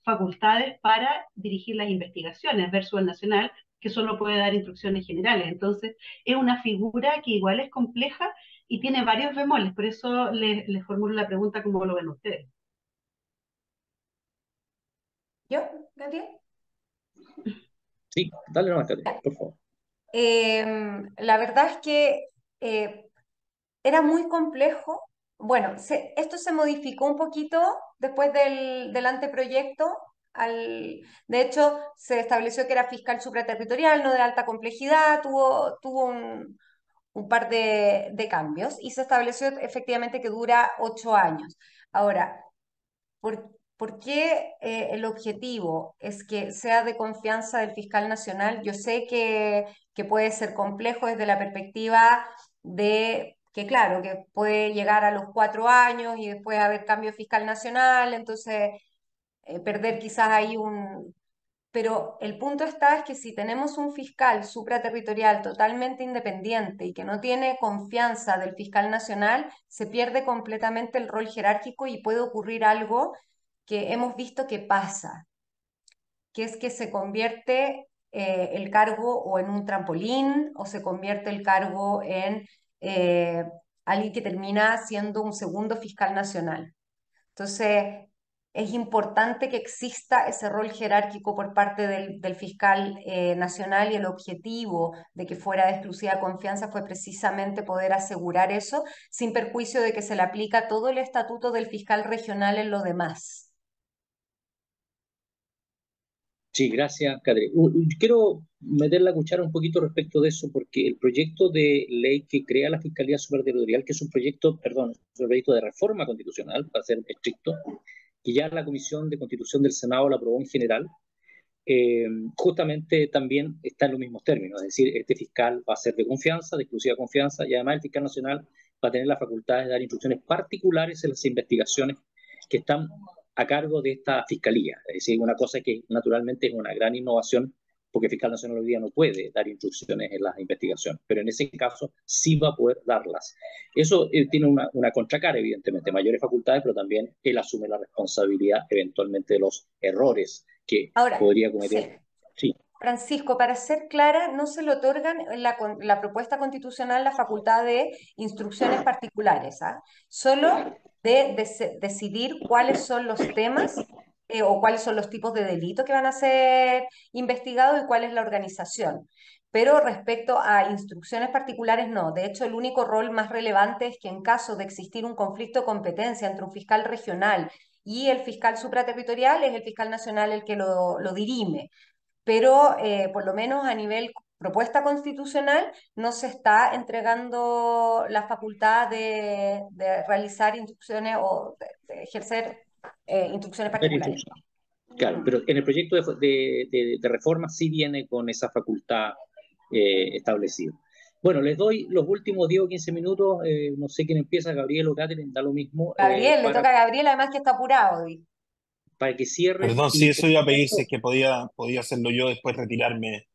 facultades para dirigir las investigaciones versus el nacional, que solo puede dar instrucciones generales. Entonces, es una figura que igual es compleja y tiene varios bemoles, por eso les formulo la pregunta cómo lo ven ustedes. ¿Yo, Gabriel? Sí, dale nomás, Kate, por favor. La verdad es que era muy complejo. Bueno, esto se modificó un poquito después del anteproyecto. De hecho, se estableció que era fiscal supraterritorial, no de alta complejidad, tuvo un par de cambios y se estableció efectivamente que dura 8 años. Ahora, ¿por qué el objetivo es que sea de confianza del fiscal nacional? Yo sé que puede ser complejo desde la perspectiva de que, claro, que puede llegar a los 4 años y después haber cambio fiscal nacional, entonces perder quizás ahí un... Pero el punto está es que si tenemos un fiscal supraterritorial totalmente independiente y que no tiene confianza del fiscal nacional, se pierde completamente el rol jerárquico y puede ocurrir algo que hemos visto que pasa, que es que se convierte el cargo o en un trampolín o se convierte el cargo en eh, alguien que termina siendo un segundo fiscal nacional. Entonces, es importante que exista ese rol jerárquico por parte del fiscal nacional, y el objetivo de que fuera de exclusiva confianza fue precisamente poder asegurar eso, sin perjuicio de que se le aplica todo el estatuto del fiscal regional en lo demás. Sí, gracias, Kate. Quiero meter la cuchara un poquito respecto de eso, porque el proyecto de ley que crea la Fiscalía Superterritorial, que es un proyecto, perdón, es un proyecto de reforma constitucional, para ser estricto, que ya la Comisión de Constitución del Senado la aprobó en general, eh, justamente también está en los mismos términos, es decir, este fiscal va a ser de confianza, de exclusiva confianza, y además el fiscal nacional va a tener la facultad de dar instrucciones particulares en las investigaciones que están a cargo de esta fiscalía. Es decir, una cosa que naturalmente es una gran innovación porque el fiscal nacional hoy día no puede dar instrucciones en las investigaciones, pero en ese caso sí va a poder darlas. Eso tiene una contracara, evidentemente, mayores facultades, pero también él asume la responsabilidad eventualmente de los errores que Ahora, podría sí. cometer. Sí, Francisco, para ser clara, no se le otorgan en la propuesta constitucional la facultad de instrucciones particulares, ¿ah? Solo de decidir cuáles son los temas o cuáles son los tipos de delito que van a ser investigados y cuál es la organización. Pero respecto a instrucciones particulares, no. De hecho, el único rol más relevante es que en caso de existir un conflicto de competencia entre un fiscal regional y el fiscal supraterritorial, es el fiscal nacional el que lo dirime, pero por lo menos a nivel propuesta constitucional no se está entregando la facultad de realizar instrucciones o de ejercer instrucciones dar particulares. instrucciones. Claro, pero en el proyecto de reforma sí viene con esa facultad establecida. Bueno, les doy los últimos 10 o 15 minutos, no sé quién empieza, Gabriel o Catherine, da lo mismo, Gabriel, le toca a Gabriel, además que está apurado hoy. para que cierren Perdón, sí, y, por eso iba a pedirse, supuesto, que podía hacerlo yo, después retirarme.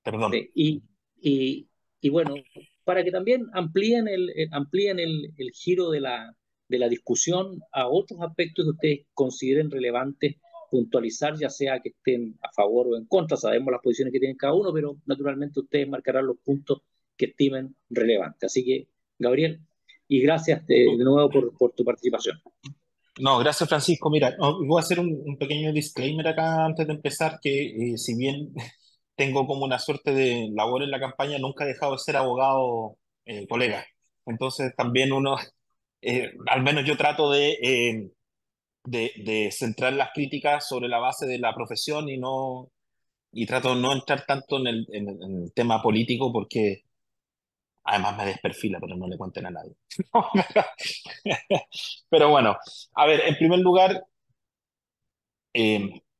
Perdón. y, y bueno, para que también amplíen el giro de la discusión a otros aspectos que ustedes consideren relevantes puntualizar, ya sea que estén a favor o en contra, sabemos las posiciones que tienen cada uno, pero naturalmente ustedes marcarán los puntos que estimen relevantes. Así que, Gabriel, y gracias de nuevo por tu participación. No, gracias Francisco. Mira, voy a hacer un pequeño disclaimer acá antes de empezar, que si bien tengo como una suerte de labor en la campaña, nunca he dejado de ser abogado, colega. Entonces también uno, al menos yo trato de centrar las críticas sobre la base de la profesión y trato de no entrar tanto en el tema político porque además me desperfila, pero no le cuenten a nadie. Pero bueno, a ver, en primer lugar,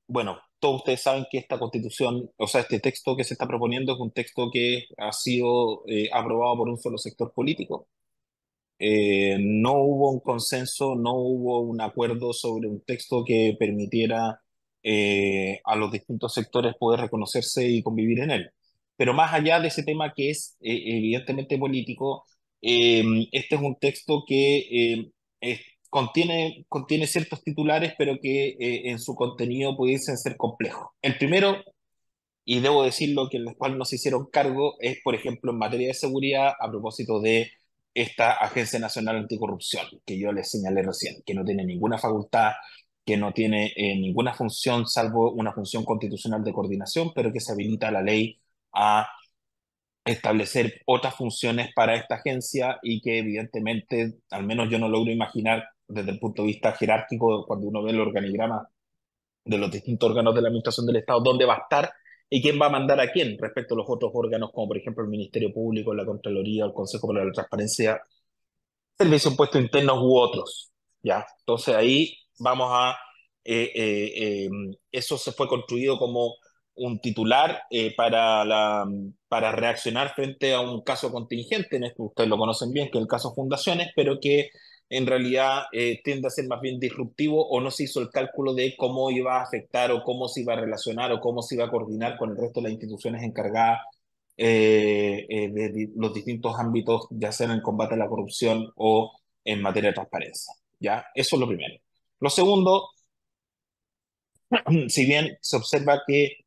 bueno, todos ustedes saben que esta constitución, o sea, este texto que se está proponiendo es un texto que ha sido aprobado por un solo sector político. No hubo un consenso, no hubo un acuerdo sobre un texto que permitiera a los distintos sectores poder reconocerse y convivir en él. Pero más allá de ese tema que es evidentemente político, este es un texto que contiene ciertos titulares, pero que en su contenido pudiesen ser complejos. El primero, y debo decirlo, que en el cual no se hicieron cargo es, por ejemplo, en materia de seguridad, a propósito de esta Agencia Nacional Anticorrupción, que yo les señalé recién, que no tiene ninguna facultad, que no tiene ninguna función, salvo una función constitucional de coordinación, pero que se habilita a la ley a establecer otras funciones para esta agencia y que evidentemente, al menos yo no logro imaginar desde el punto de vista jerárquico, cuando uno ve el organigrama de los distintos órganos de la administración del Estado, dónde va a estar y quién va a mandar a quién respecto a los otros órganos, como por ejemplo el Ministerio Público, la Contraloría, el Consejo para la Transparencia, Servicio de Impuestos Internos u otros. ¿Ya? Entonces ahí vamos a... eso se fue construido como un titular para reaccionar frente a un caso contingente, en esto ustedes lo conocen bien, que es el caso Fundaciones, pero que en realidad tiende a ser más bien disruptivo o no se hizo el cálculo de cómo iba a afectar o cómo se iba a relacionar o cómo se iba a coordinar con el resto de las instituciones encargadas de los distintos ámbitos, ya sea en el combate a la corrupción o en materia de transparencia. ¿Ya? Eso es lo primero. Lo segundo, si bien se observa que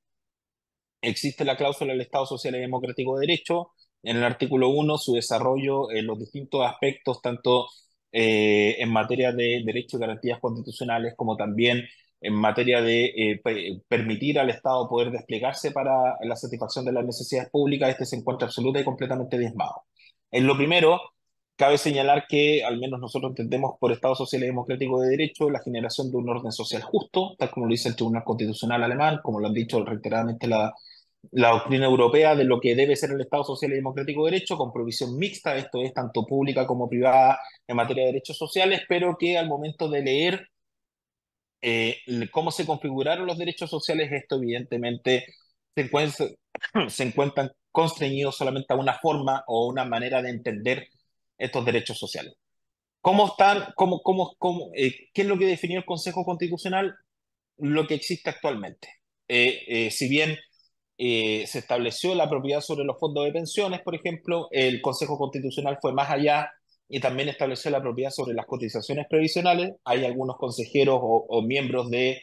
existe la cláusula del Estado Social y Democrático de Derecho, en el artículo 1 su desarrollo en los distintos aspectos, tanto en materia de derechos y garantías constitucionales, como también en materia de permitir al Estado poder desplegarse para la satisfacción de las necesidades públicas, este se encuentra absoluta y completamente diezmado. En lo primero, cabe señalar que, al menos nosotros entendemos por Estado Social y Democrático de Derecho, la generación de un orden social justo, tal como lo dice el Tribunal Constitucional alemán, como lo han dicho reiteradamente la doctrina europea de lo que debe ser el Estado Social y Democrático de Derecho, con provisión mixta, esto es tanto pública como privada en materia de derechos sociales, pero que al momento de leer cómo se configuraron los derechos sociales, esto evidentemente se encuentran constreñidos solamente a una forma o una manera de entender estos derechos sociales. ¿Cómo están? ¿Qué es lo que definió el Consejo Constitucional? Lo que existe actualmente. Si bien se estableció la propiedad sobre los fondos de pensiones, por ejemplo. El Consejo Constitucional fue más allá y también estableció la propiedad sobre las cotizaciones previsionales. Hay algunos consejeros o miembros de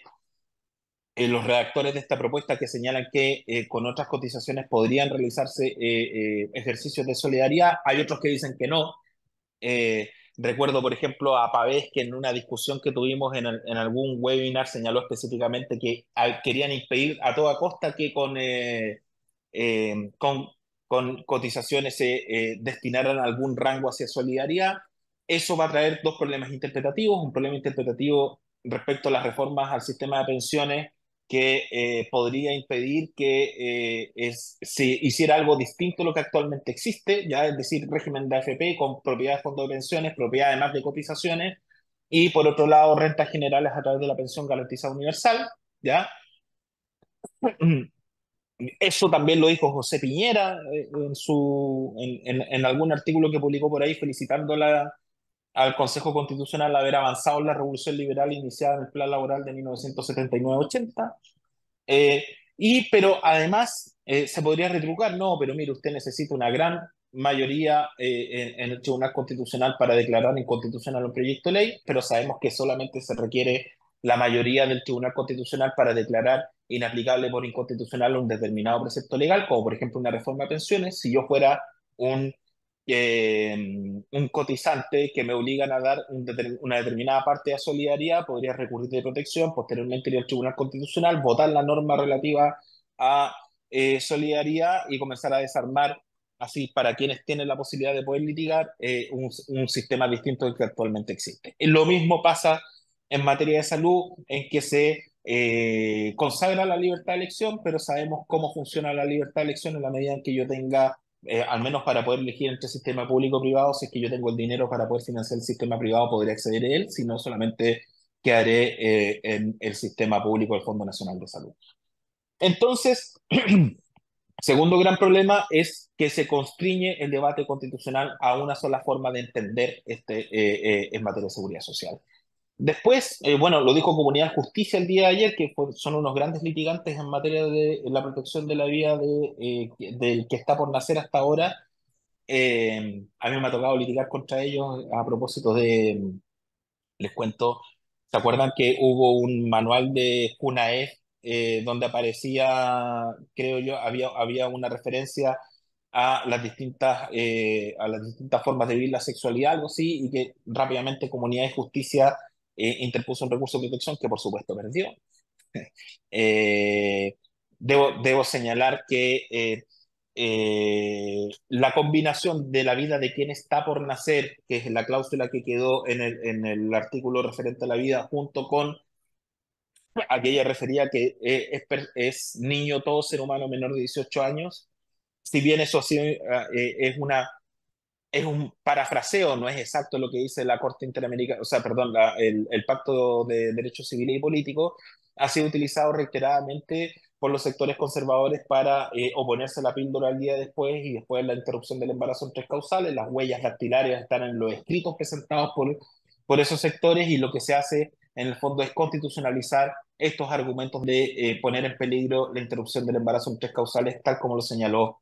los redactores de esta propuesta que señalan que con otras cotizaciones podrían realizarse ejercicios de solidaridad. Hay otros que dicen que no. Recuerdo, por ejemplo, a Pavés, que en una discusión que tuvimos en algún webinar señaló específicamente que querían impedir a toda costa que con cotizaciones se destinaran algún rango hacia solidaridad. Eso va a traer dos problemas interpretativos. Un problema interpretativo respecto a las reformas al sistema de pensiones que podría impedir que se hiciera algo distinto a lo que actualmente existe, ya es decir, régimen de AFP con propiedad de fondos de pensiones, propiedad además de cotizaciones, y por otro lado, rentas generales a través de la pensión garantizada universal, ¿ya? Eso también lo dijo José Piñera en algún artículo que publicó por ahí, felicitándola al Consejo Constitucional haber avanzado en la revolución liberal iniciada en el Plan Laboral de 1979-80. Eh, pero además se podría retrucar, no, pero mire, usted necesita una gran mayoría en el Tribunal Constitucional para declarar inconstitucional un proyecto de ley, pero sabemos que solamente se requiere la mayoría del Tribunal Constitucional para declarar inaplicable por inconstitucional un determinado precepto legal, como por ejemplo una reforma de pensiones. Si yo fuera un un cotizante que me obligan a dar una determinada parte de solidaridad, podría recurrir de protección, posteriormente ir al Tribunal Constitucional, votar la norma relativa a solidaridad y comenzar a desarmar, así para quienes tienen la posibilidad de poder litigar, un sistema distinto del que actualmente existe. Lo mismo pasa en materia de salud, en que se consagra la libertad de elección, pero sabemos cómo funciona la libertad de elección en la medida en que yo tenga al menos para poder elegir entre sistema público o privado. Si es que yo tengo el dinero para poder financiar el sistema privado, podría acceder a él, si no, solamente quedaré en el sistema público del Fondo Nacional de Salud. Entonces, segundo gran problema es que se constriñe el debate constitucional a una sola forma de entender en materia de seguridad social. Después, bueno, lo dijo Comunidad de Justicia el día de ayer, que son unos grandes litigantes en materia de la protección de la vida del que está por nacer hasta ahora. A mí me ha tocado litigar contra ellos a propósito les cuento, ¿se acuerdan que hubo un manual de CUNAEF donde aparecía, creo yo, había una referencia a las distintas formas de vivir la sexualidad, algo así, y que rápidamente Comunidad de Justicia interpuso un recurso de protección que por supuesto perdió? Eh, debo señalar que la combinación de la vida de quien está por nacer, que es la cláusula que quedó en el artículo referente a la vida, junto con aquella refería que es niño todo ser humano menor de 18 años, si bien eso sí es un parafraseo, no es exacto lo que dice la Corte Interamericana, o sea, perdón, el Pacto de Derechos Civiles y Políticos, ha sido utilizado reiteradamente por los sectores conservadores para oponerse a la píldora al día después y después de la interrupción del embarazo en tres causales. Las huellas dactilares están en los escritos presentados por esos sectores, y lo que se hace en el fondo es constitucionalizar estos argumentos de poner en peligro la interrupción del embarazo en tres causales, tal como lo señaló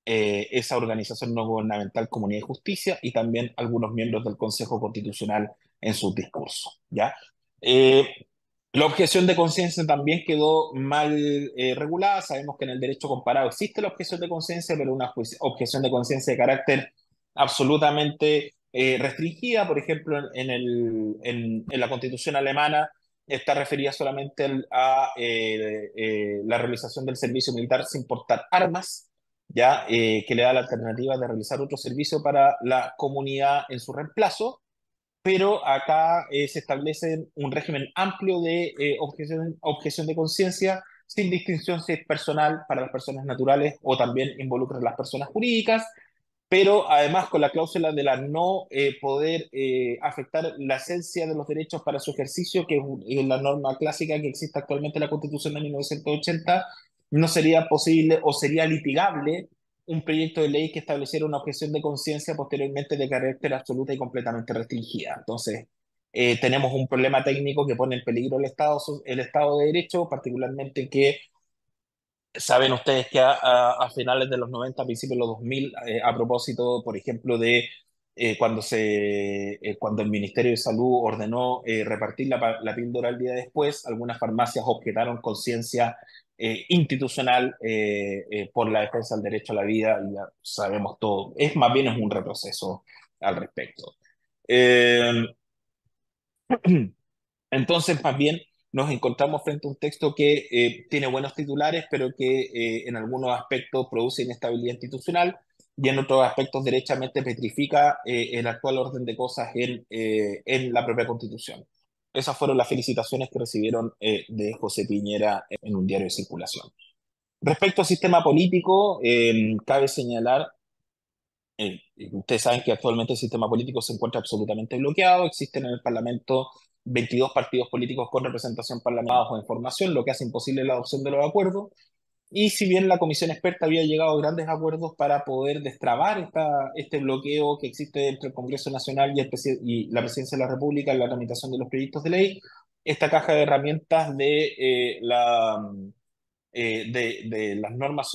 esa organización no gubernamental Comunidad de Justicia, y también algunos miembros del Consejo Constitucional en sus discursos, ¿ya? Eh, la objeción de conciencia también quedó mal regulada. Sabemos que en el derecho comparado existe la objeción de conciencia, pero una objeción de conciencia de carácter absolutamente restringida. Por ejemplo, en la Constitución alemana está referida solamente a la realización del servicio militar sin portar armas, ya que le da la alternativa de realizar otro servicio para la comunidad en su reemplazo. Pero acá se establece un régimen amplio de objeción de conciencia, sin distinción si es personal para las personas naturales o también involucra a las personas jurídicas, pero además con la cláusula de la no poder afectar la esencia de los derechos para su ejercicio, que es la norma clásica que existe actualmente en la Constitución de 1980, no sería posible o sería litigable un proyecto de ley que estableciera una objeción de conciencia posteriormente de carácter absoluta y completamente restringida. Entonces, tenemos un problema técnico que pone en peligro el Estado de Derecho, particularmente que Saben ustedes que a finales de los 90, a principios de los 2000, a propósito, por ejemplo, de cuando el Ministerio de Salud ordenó repartir la píldora el día después, algunas farmacias objetaron conciencia institucional por la defensa del derecho a la vida, y ya sabemos todo. Más bien es un retroceso al respecto. Eh, Entonces, más bien, nos encontramos frente a un texto que tiene buenos titulares, pero que en algunos aspectos produce inestabilidad institucional y en otros aspectos derechamente petrifica el actual orden de cosas en la propia Constitución. Esas fueron las felicitaciones que recibieron de José Piñera en un diario de circulación. Respecto al sistema político, cabe señalar ustedes saben que actualmente el sistema político se encuentra absolutamente bloqueado. Existen en el Parlamento 22 partidos políticos con representación parlamentaria o en formación, lo que hace imposible la adopción de los acuerdos. Y si bien la comisión experta había llegado a grandes acuerdos para poder destrabar este bloqueo que existe entre el Congreso Nacional y la Presidencia de la República en la tramitación de los proyectos de ley, esta caja de herramientas de las normas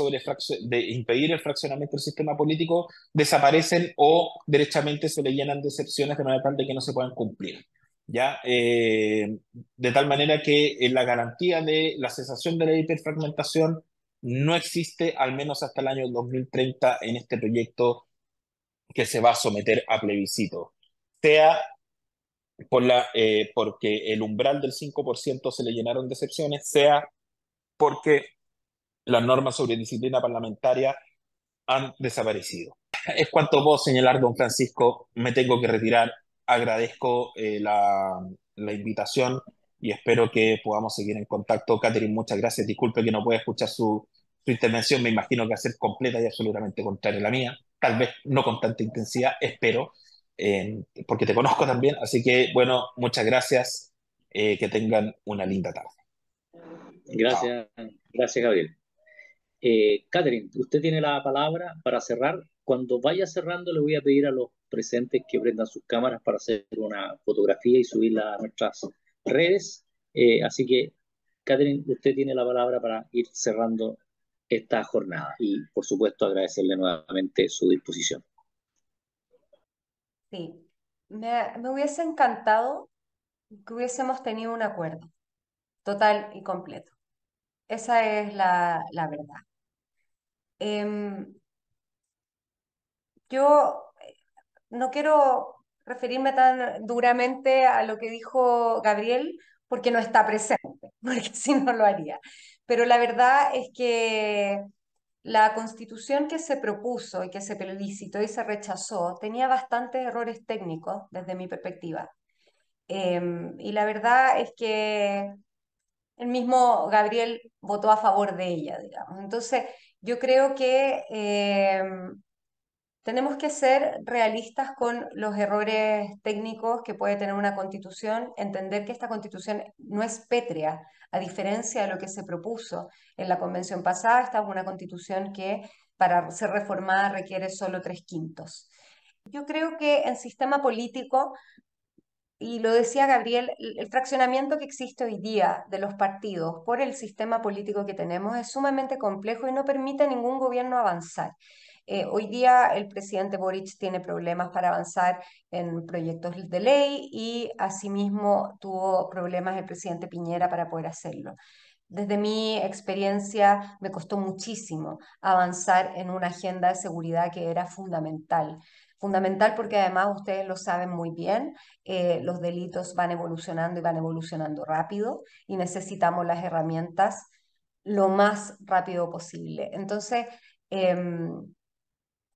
de impedir el fraccionamiento del sistema político desaparecen o derechamente se le llenan de excepciones de manera tal de que no se puedan cumplir. ¿Ya? De tal manera que la garantía de la cesación de la hiperfragmentación no existe, al menos hasta el año 2030, en este proyecto que se va a someter a plebiscito. Sea porque el umbral del 5% se le llenaron de excepciones, sea porque las normas sobre disciplina parlamentaria han desaparecido. Es cuanto puedo señalar, don Francisco. Me tengo que retirar. Agradezco la invitación y espero que podamos seguir en contacto. Catherine, muchas gracias. Disculpe que no pueda escuchar su intervención. Me imagino que va a ser completa y absolutamente contraria a la mía. Tal vez no con tanta intensidad, espero, porque te conozco también. Así que, bueno, muchas gracias. Que tengan una linda tarde. Chao. Gracias, gracias, Gabriel. Catherine, usted tiene la palabra para cerrar. Cuando vaya cerrando, le voy a pedir a los presentes que prendan sus cámaras para hacer una fotografía y subirla a nuestras redes. Así que, Catherine, usted tiene la palabra para ir cerrando esta jornada y, por supuesto, agradecerle nuevamente su disposición. Sí, me hubiese encantado que hubiésemos tenido un acuerdo total y completo. Esa es la verdad. Em, yo no quiero referirme tan duramente a lo que dijo Gabriel porque no está presente, porque si no lo haría. Pero la verdad es que la constitución que se propuso y que se plebiscitó y se rechazó tenía bastantes errores técnicos desde mi perspectiva. Y la verdad es que el mismo Gabriel votó a favor de ella, digamos. Entonces, yo creo que tenemos que ser realistas con los errores técnicos que puede tener una constitución, entender que esta constitución no es pétrea, a diferencia de lo que se propuso en la convención pasada. Esta es una constitución que para ser reformada requiere solo 3/5. Yo creo que en sistema político, y lo decía Gabriel, el fraccionamiento que existe hoy día de los partidos por el sistema político que tenemos es sumamente complejo y no permite a ningún gobierno avanzar. Hoy día el presidente Boric tiene problemas para avanzar en proyectos de ley y asimismo tuvo problemas el presidente Piñera para poder hacerlo. Desde mi experiencia me costó muchísimo avanzar en una agenda de seguridad que era fundamental. Fundamental porque además ustedes lo saben muy bien, los delitos van evolucionando y van evolucionando rápido y necesitamos las herramientas lo más rápido posible. Entonces,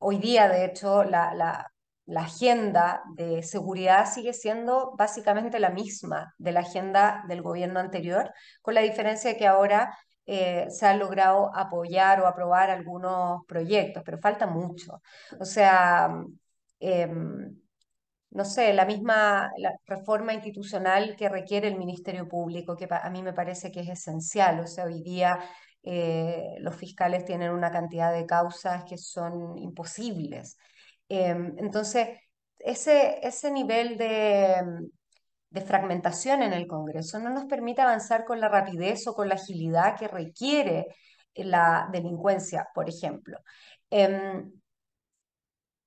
hoy día, de hecho, la agenda de seguridad sigue siendo básicamente la misma de la agenda del gobierno anterior, con la diferencia de que ahora se han logrado apoyar o aprobar algunos proyectos, pero falta mucho. O sea, em, no sé, la reforma institucional que requiere el Ministerio Público, que a mí me parece que es esencial. O sea, hoy día los fiscales tienen una cantidad de causas que son imposibles. Entonces, ese nivel de fragmentación en el Congreso no nos permite avanzar con la rapidez o con la agilidad que requiere la delincuencia, por ejemplo. Em,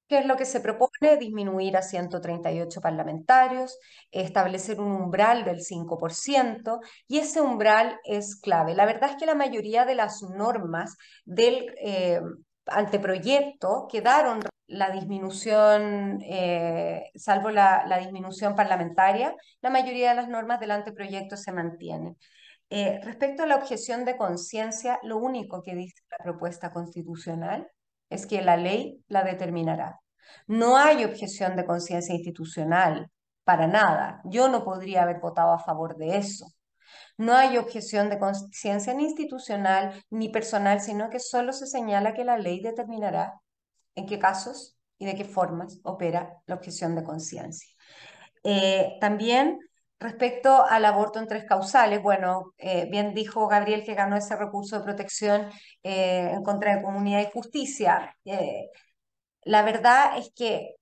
¿Qué es lo que se propone? Disminuir a 138 parlamentarios, establecer un umbral del 5%, y ese umbral es clave. La verdad es que la mayoría de las normas del anteproyecto quedaron la disminución, salvo la disminución parlamentaria, la mayoría de las normas del anteproyecto se mantienen. Respecto a la objeción de conciencia, lo único que dice la propuesta constitucional es que la ley la determinará. No hay objeción de conciencia institucional para nada. Yo no podría haber votado a favor de eso. No hay objeción de conciencia ni institucional ni personal, sino que solo se señala que la ley determinará en qué casos y de qué formas opera la objeción de conciencia. También respecto al aborto en tres causales, bueno, bien dijo Gabriel que ganó ese recurso de protección en contra de Comunidad y Justicia. La verdad es que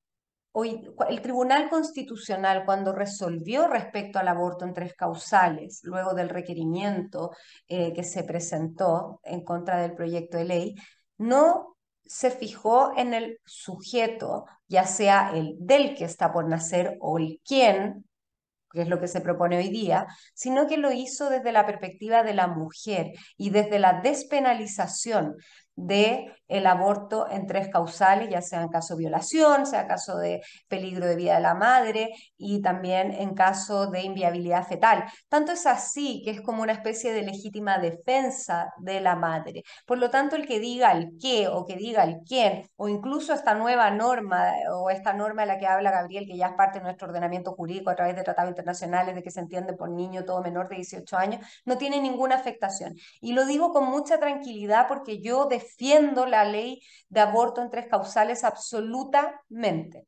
hoy el Tribunal Constitucional, cuando resolvió respecto al aborto en tres causales, luego del requerimiento que se presentó en contra del proyecto de ley, no se fijó en el sujeto, ya sea el del que está por nacer o el quién, que es lo que se propone hoy día, sino que lo hizo desde la perspectiva de la mujer y desde la despenalización de el aborto en tres causales, ya sea en caso de violación, sea caso de peligro de vida de la madre y también en caso de inviabilidad fetal. Tanto es así que es como una especie de legítima defensa de la madre. Por lo tanto, el que diga el qué o que diga el quién, o incluso esta nueva norma o esta norma de la que habla Gabriel, que ya es parte de nuestro ordenamiento jurídico a través de tratados internacionales de que se entiende por niño todo menor de 18 años, no tiene ninguna afectación. Y lo digo con mucha tranquilidad porque yo defiendo la ley de aborto en tres causales absolutamente,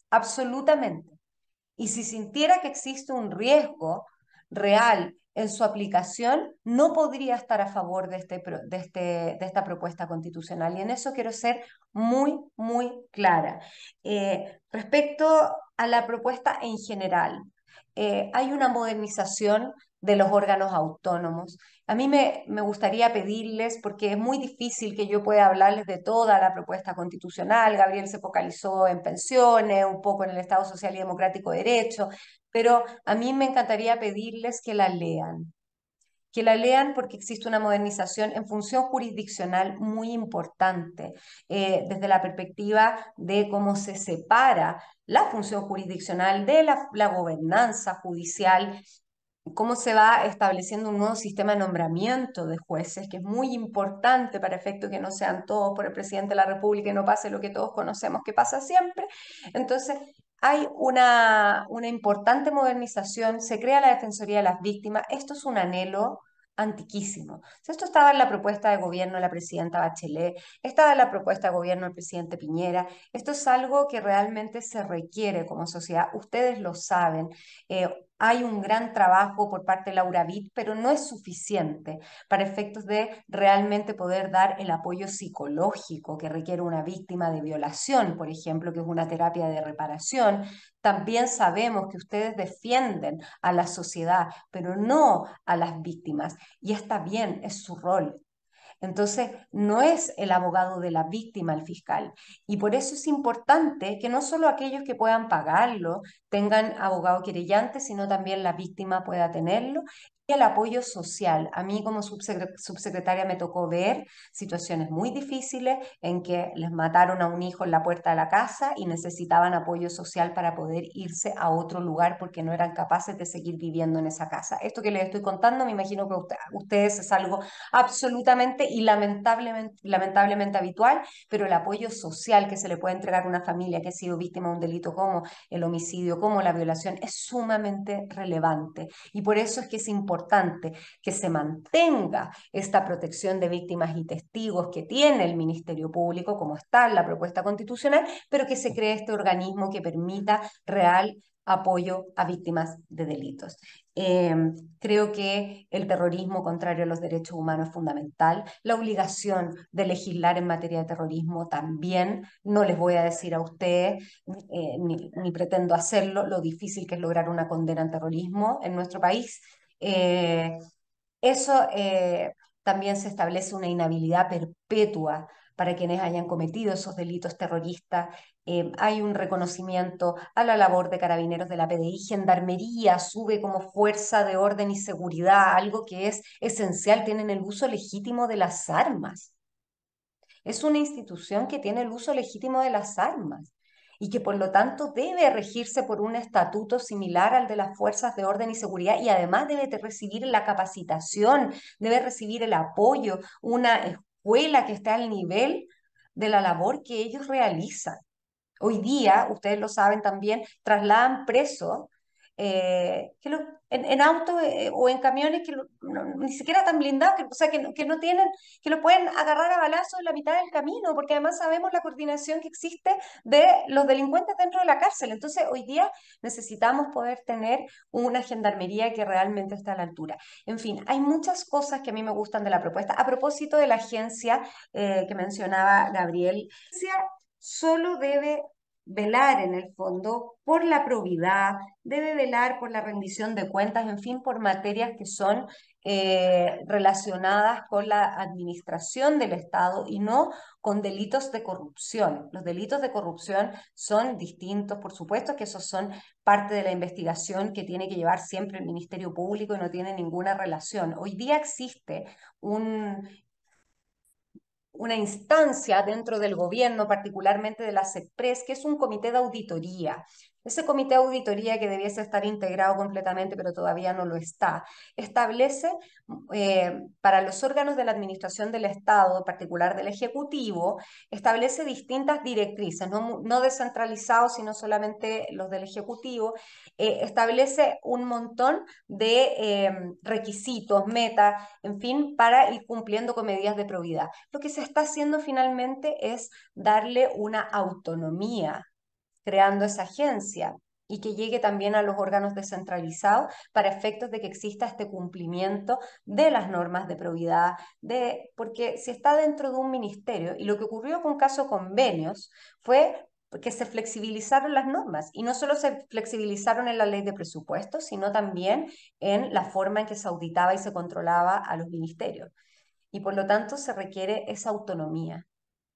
absolutamente. Y si sintiera que existe un riesgo real en su aplicación, no podría estar a favor de esta propuesta constitucional. Y en eso quiero ser muy, muy clara. Respecto a la propuesta en general, hay una modernización de los órganos autónomos. A mí me gustaría pedirles, porque es muy difícil que yo pueda hablarles de toda la propuesta constitucional. Gabriel se focalizó en pensiones, un poco en el Estado Social y Democrático de Derecho, pero a mí me encantaría pedirles que la lean porque existe una modernización en función jurisdiccional muy importante, desde la perspectiva de cómo se separa la función jurisdiccional de la gobernanza judicial, cómo se va estableciendo un nuevo sistema de nombramiento de jueces, que es muy importante para efecto que no sean todos por el presidente de la República y no pase lo que todos conocemos que pasa siempre. Entonces, hay una importante modernización, se crea la Defensoría de las Víctimas, esto es un anhelo antiquísimo. O sea, esto estaba en la propuesta de gobierno de la presidenta Bachelet, estaba en la propuesta de gobierno del presidente Piñera, esto es algo que realmente se requiere como sociedad, ustedes lo saben. Hay un gran trabajo por parte de Laura Witt, pero no es suficiente para efectos de realmente poder dar el apoyo psicológico que requiere una víctima de violación, por ejemplo, que es una terapia de reparación. También sabemos que ustedes defienden a la sociedad, pero no a las víctimas. Y está bien, es su rol. Entonces, no es el abogado de la víctima el fiscal. Y por eso es importante que no solo aquellos que puedan pagarlo tengan abogado querellante, sino también la víctima pueda tenerlo. Y el apoyo social. A mí como subsecretaria me tocó ver situaciones muy difíciles en que les mataron a un hijo en la puerta de la casa y necesitaban apoyo social para poder irse a otro lugar porque no eran capaces de seguir viviendo en esa casa. Esto que les estoy contando, me imagino que ustedes es algo absolutamente y lamentablemente habitual, pero el apoyo social que se le puede entregar a una familia que ha sido víctima de un delito como el homicidio, como la violación, es sumamente relevante. Y por eso es que es importante que se mantenga esta protección de víctimas y testigos que tiene el Ministerio Público, como está en la propuesta constitucional, pero que se cree este organismo que permita real apoyo a víctimas de delitos. Eh, Creo que el terrorismo contrario a los derechos humanos es fundamental. La obligación de legislar en materia de terrorismo también. No les voy a decir a ustedes, ni pretendo hacerlo, lo difícil que es lograr una condena en terrorismo en nuestro país. Eso También se establece una inhabilidad perpetua para quienes hayan cometido esos delitos terroristas. Hay un reconocimiento a la labor de carabineros de la PDI. Gendarmería sube como fuerza de orden y seguridad, algo que es esencial. Tienen el uso legítimo de las armas. Es una institución que tiene el uso legítimo de las armas y que por lo tanto debe regirse por un estatuto similar al de las fuerzas de orden y seguridad, y además debe recibir la capacitación, debe recibir el apoyo, una escuela que esté al nivel de la labor que ellos realizan. Hoy día, ustedes lo saben también, trasladan presos en autos o en camiones que ni siquiera están blindados, o sea, que no tienen, que lo pueden agarrar a balazos en la mitad del camino, porque además sabemos la coordinación que existe de los delincuentes dentro de la cárcel. Entonces, hoy día necesitamos poder tener una gendarmería que realmente esté a la altura. En fin, hay muchas cosas que a mí me gustan de la propuesta. A propósito de la agencia que mencionaba Gabriel, solo debe velar en el fondo por la probidad, debe velar por la rendición de cuentas, en fin, por materias que son relacionadas con la administración del Estado y no con delitos de corrupción. Los delitos de corrupción son distintos, por supuesto que esos son parte de la investigación que tiene que llevar siempre el Ministerio Público y no tiene ninguna relación. Hoy día existe un una instancia dentro del gobierno, particularmente de la SECPRES, que es un comité de auditoría. Ese comité de auditoría, que debiese estar integrado completamente, pero todavía no lo está, establece para los órganos de la administración del Estado, en particular del Ejecutivo, establece distintas directrices, no descentralizados, sino solamente los del Ejecutivo, establece un montón de requisitos, metas, en fin, para ir cumpliendo con medidas de probidad. Lo que se está haciendo finalmente es darle una autonomía, creando esa agencia y que llegue también a los órganos descentralizados para efectos de que exista este cumplimiento de las normas de probidad, porque si está dentro de un ministerio, y lo que ocurrió con caso convenios fue que se flexibilizaron las normas, y no solo se flexibilizaron en la ley de presupuestos, sino también en la forma en que se auditaba y se controlaba a los ministerios. Y por lo tanto se requiere esa autonomía.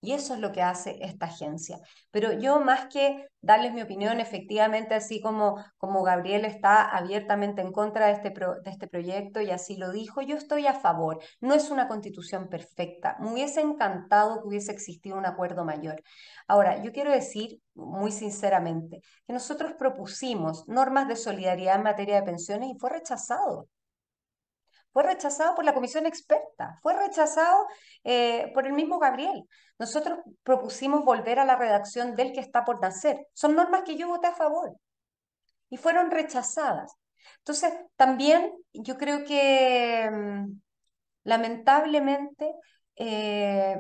Y eso es lo que hace esta agencia. Pero yo, más que darles mi opinión, efectivamente, así como Gabriel está abiertamente en contra de este proyecto y así lo dijo, yo estoy a favor. No es una constitución perfecta. Me hubiese encantado que hubiese existido un acuerdo mayor. Ahora, yo quiero decir muy sinceramente que nosotros propusimos normas de solidaridad en materia de pensiones y fue rechazado. Fue rechazado por la comisión experta, fue rechazado por el mismo Gabriel. Nosotros propusimos volver a la redacción del que está por nacer. Son normas que yo voté a favor y fueron rechazadas. Entonces, también yo creo que lamentablemente, eh,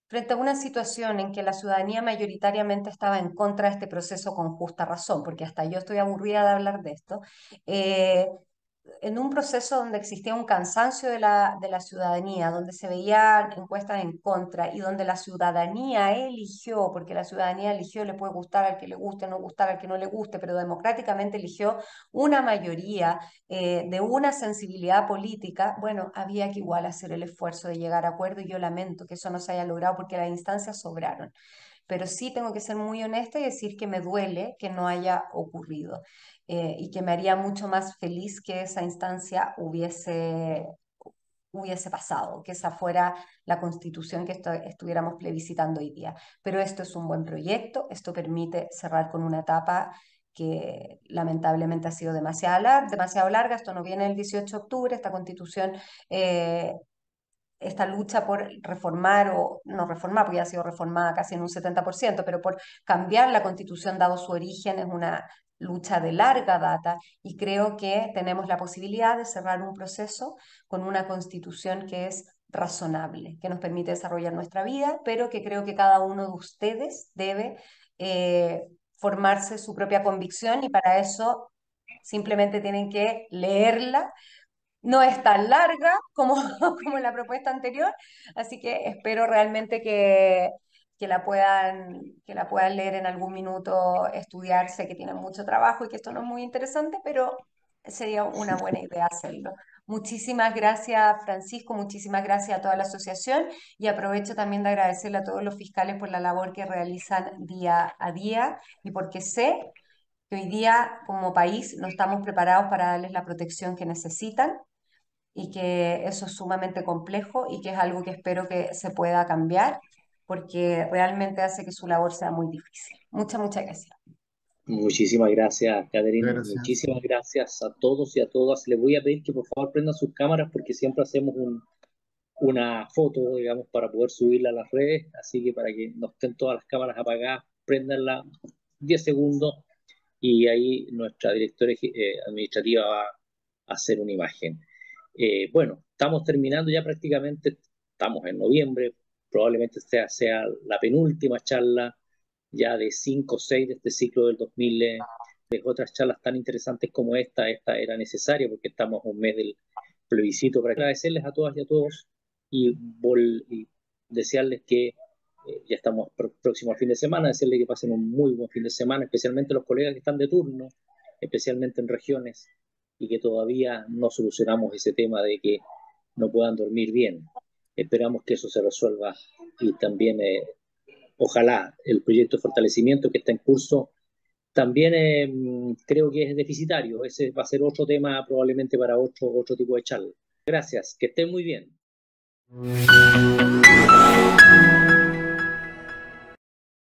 frente a una situación en que la ciudadanía mayoritariamente estaba en contra de este proceso con justa razón, porque hasta yo estoy aburrida de hablar de esto, eh, en un proceso donde existía un cansancio de la ciudadanía, donde se veían encuestas en contra y donde la ciudadanía eligió, porque la ciudadanía eligió, le puede gustar al que le guste, no gustar al que no le guste, pero democráticamente eligió una mayoría de una sensibilidad política. Bueno, había que igual hacer el esfuerzo de llegar a acuerdo, y yo lamento que eso no se haya logrado porque las instancias sobraron. Pero sí tengo que ser muy honesta y decir que me duele que no haya ocurrido, y que me haría mucho más feliz que esa instancia hubiese pasado, que esa fuera la constitución que estuviéramos plebiscitando hoy día. Pero esto es un buen proyecto, esto permite cerrar con una etapa que lamentablemente ha sido demasiado larga. Esto no viene el 18 de octubre, esta constitución, esta lucha por reformar, o no reformar, porque ya ha sido reformada casi en un 70%, pero por cambiar la constitución dado su origen, es una lucha de larga data, y creo que tenemos la posibilidad de cerrar un proceso con una constitución que es razonable, que nos permite desarrollar nuestra vida, pero que creo que cada uno de ustedes debe formarse su propia convicción, y para eso simplemente tienen que leerla. No es tan larga como, como la propuesta anterior, así que espero realmente que la puedan leer en algún minuto, estudiar. Sé que tienen mucho trabajo y que esto no es muy interesante, pero sería una buena idea hacerlo. Muchísimas gracias, Francisco, muchísimas gracias a toda la asociación y aprovecho también de agradecerle a todos los fiscales por la labor que realizan día a día y porque sé que hoy día como país no estamos preparados para darles la protección que necesitan y que eso es sumamente complejo y que es algo que espero que se pueda cambiar porque realmente hace que su labor sea muy difícil. Muchas gracias. Muchísimas gracias, Catherine. Gracias. Muchísimas gracias a todos y a todas. Les voy a pedir que por favor prendan sus cámaras porque siempre hacemos una foto, digamos, para poder subirla a las redes. Así que para que no estén todas las cámaras apagadas, préndanla 10 segundos y ahí nuestra directora administrativa va a hacer una imagen. Bueno, estamos terminando ya prácticamente, estamos en noviembre, probablemente sea la penúltima charla ya de 5 o 6 de este ciclo del 2000. Otras charlas tan interesantes como esta era necesaria porque estamos un mes del plebiscito. Para agradecerles a todas y a todos y desearles que ya estamos próximo al fin de semana, desearles que pasen un muy buen fin de semana, especialmente los colegas que están de turno, especialmente en regiones, y que todavía no solucionamos ese tema de que no puedan dormir bien. Esperamos que eso se resuelva y también ojalá el proyecto de fortalecimiento que está en curso también creo que es deficitario. Ese va a ser otro tema probablemente para otro tipo de charla. Gracias, que estén muy bien.